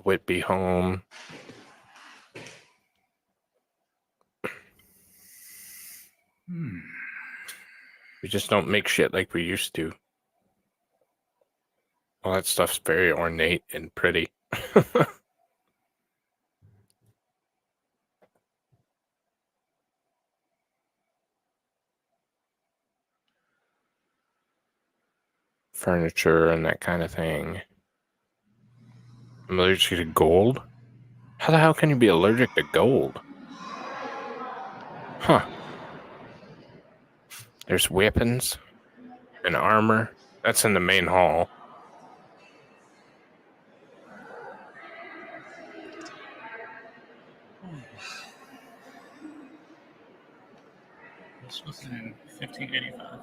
Whitby home. We just don't make shit like we used to. All that stuff's very ornate and pretty. Furniture and that kind of thing. I'm allergic to gold? How the hell can you be allergic to gold? Huh. There's weapons and armor. That's in the main hall. This was in 1585.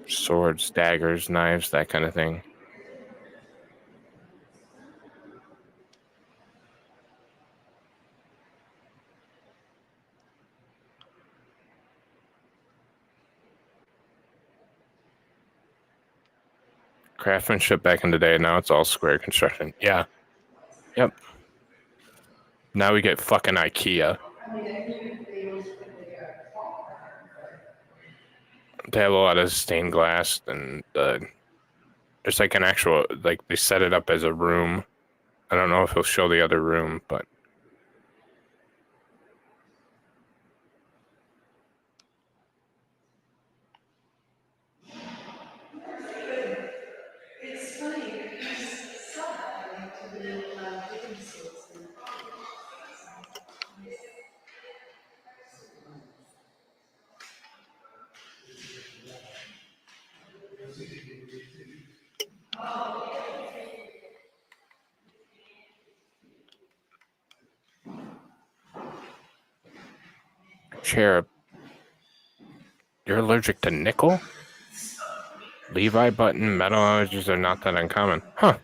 Swords, daggers, knives, that kind of thing. Craftsmanship back in the day, now it's all square construction. Yeah. Yep. Now we get fucking IKEA. They have a lot of stained glass, and there's like an actual, like they set it up as a room. I don't know if he'll show the other room, but It's funny because some to the different schools. Cherub. You're allergic to nickel? Levi button metal allergies are not that uncommon. Huh.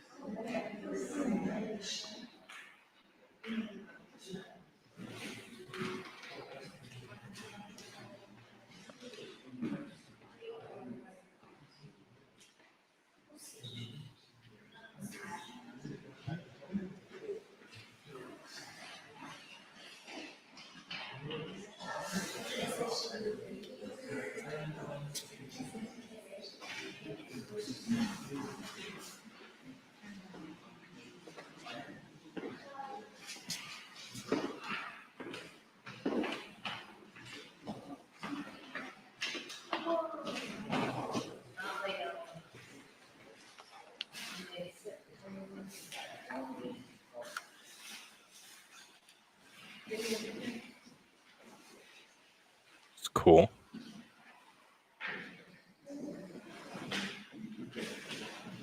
It's cool.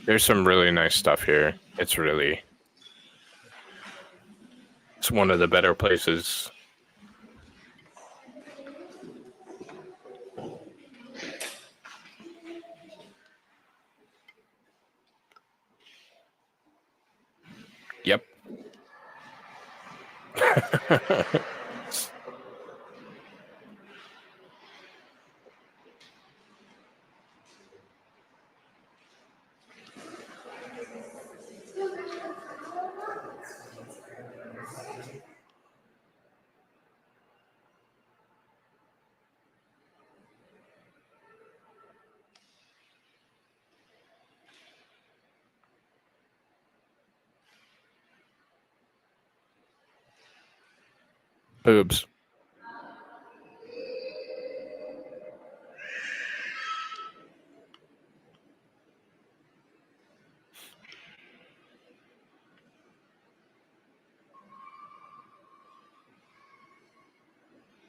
There's some really nice stuff here. It's one of the better places. Yep. Boobs.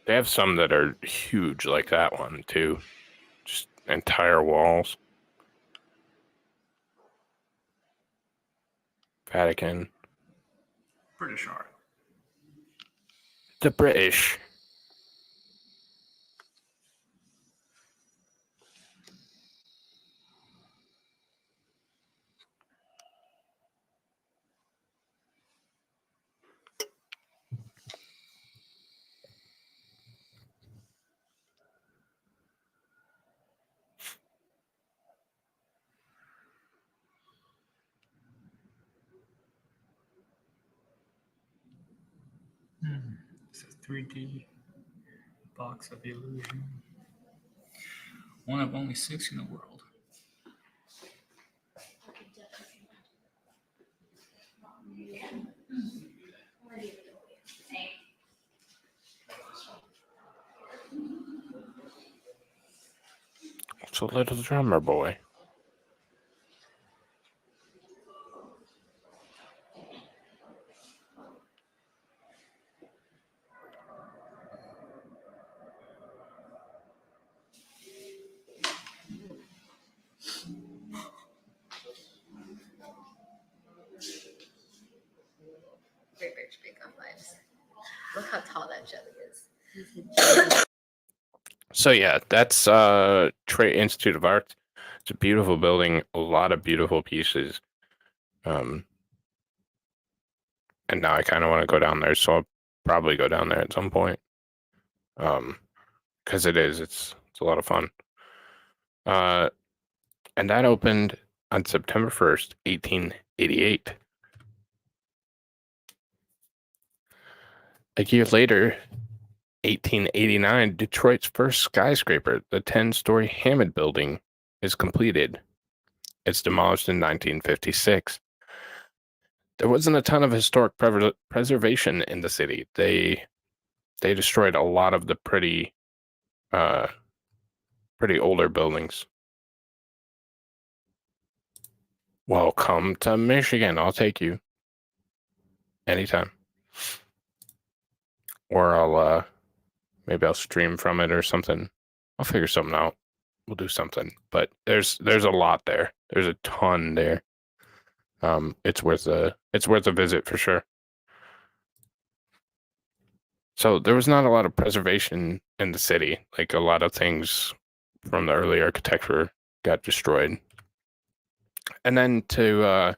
They have some that are huge, like that one too. Just entire walls. Vatican. British art. The British. It's a 3D box of illusion. One of only 6 in the world. It's a little drummer boy. Great British Bake Off vibes. Look how tall that jelly is. So yeah, that's Detroit Institute of Art. It's a beautiful building, a lot of beautiful pieces. And now I kind of want to go down there, so I'll probably go down there at some point. Because it's a lot of fun. And that opened on September 1st, 1888. A year later, 1889, Detroit's first skyscraper, the 10-story Hammond Building, is completed. It's demolished in 1956. There wasn't a ton of historic preservation in the city. They destroyed a lot of the pretty older buildings. Welcome to Michigan. I'll take you anytime. Or maybe I'll stream from it or something. I'll figure something out. We'll do something. But there's a lot there. There's a ton there. It's worth a visit for sure. So there was not a lot of preservation in the city. Like a lot of things from the early architecture got destroyed. And then to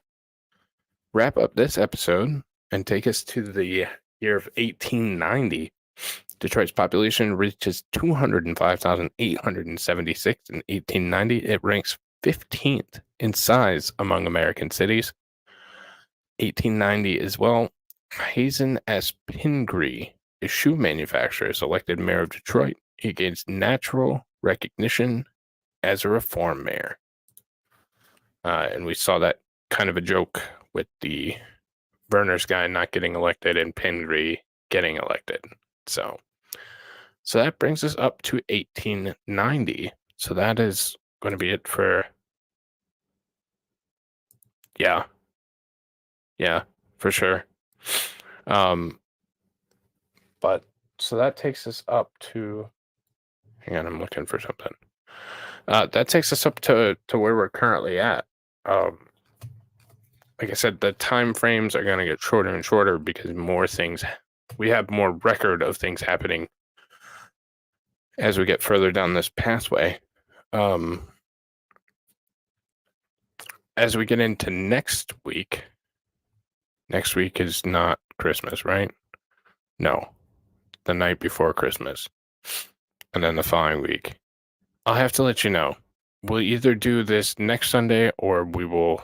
wrap up this episode and take us to the year of 1890, Detroit's population reaches 205,876 in 1890. It ranks 15th in size among American cities. 1890 as well, Hazen S. Pingree, a shoe manufacturer, is elected mayor of Detroit. He gains natural recognition as a reform mayor. And we saw that kind of a joke with the Verner's guy not getting elected and Pingree getting elected. So that brings us up to 1890. So that is going to be it for, yeah, for sure. But so that takes us up to, hang on, I'm looking for something. That takes us up to where we're currently at. Like I said, the time frames are going to get shorter and shorter because we have more record of things happening as we get further down this pathway. As we get into next next week is not Christmas, right? No, the night before Christmas, and then the following week. I'll have to let you know. We'll either do this next Sunday or we will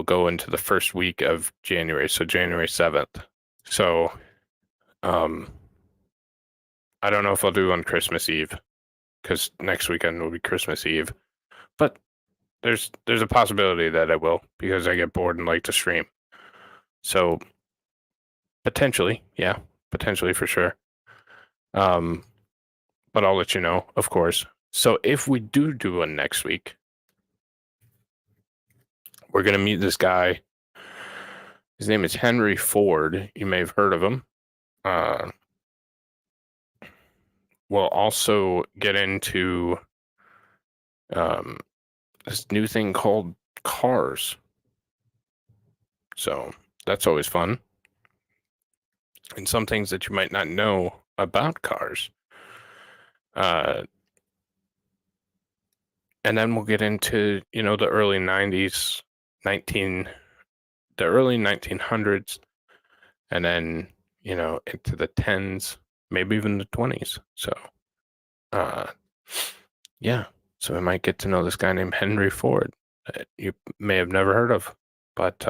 go into the first week of January, so January 7th. So, I don't know if I'll do on Christmas Eve, because next weekend will be Christmas Eve. But there's a possibility that I will, because I get bored and like to stream. So, potentially for sure. But I'll let you know, of course. So if we do one next week, we're going to meet this guy. His name is Henry Ford. You may have heard of him. We'll also get into this new thing called cars. So that's always fun. And some things that you might not know about cars. And then we'll get into, the early 90s, the early 1900s, and then, into the 10s, maybe even the 20s. So, yeah. So we might get to know this guy named Henry Ford that you may have never heard of. But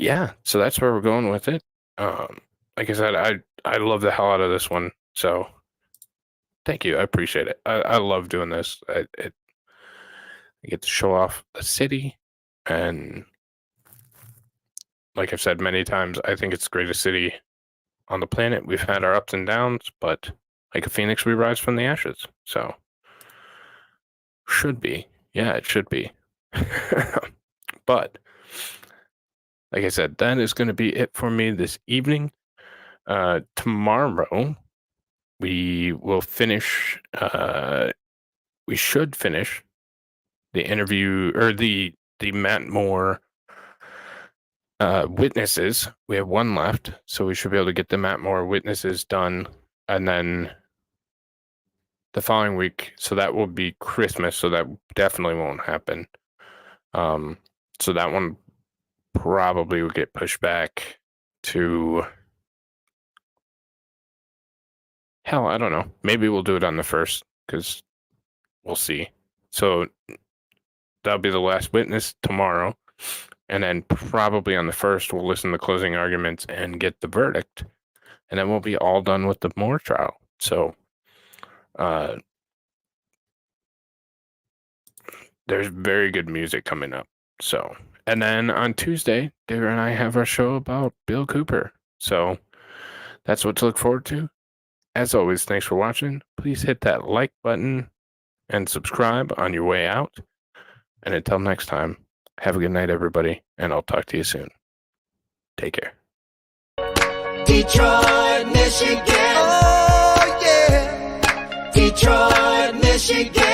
yeah, so that's where we're going with it. Like I said, I love the hell out of this one. So thank you. I appreciate it. I love doing this. I get to show off the city. And like I've said many times, I think it's the greatest city on the planet. We've had our ups and downs, but like a phoenix, we rise from the ashes. So should be. Yeah, it should be. But like I said, that is going to be it for me this evening. Tomorrow, we will finish. We should finish the interview or the Matt Moore witnesses. We have one left, so we should be able to get the Matt Moore witnesses done, and then the following week. So that will be Christmas. So that definitely won't happen. So that one probably will get pushed back to. Hell, I don't know. Maybe we'll do it on the 1st, because we'll see. So that'll be the last witness tomorrow. And then probably on the 1st, we'll listen to closing arguments and get the verdict. And then we'll be all done with the Moore trial. So there's very good music coming up. So, and then on Tuesday, Dave and I have our show about Bill Cooper. So that's what to look forward to. As always, thanks for watching. Please hit that like button and subscribe on your way out. And until next time, have a good night, everybody, and I'll talk to you soon. Take care. Detroit, Michigan. Oh, yeah. Detroit, Michigan.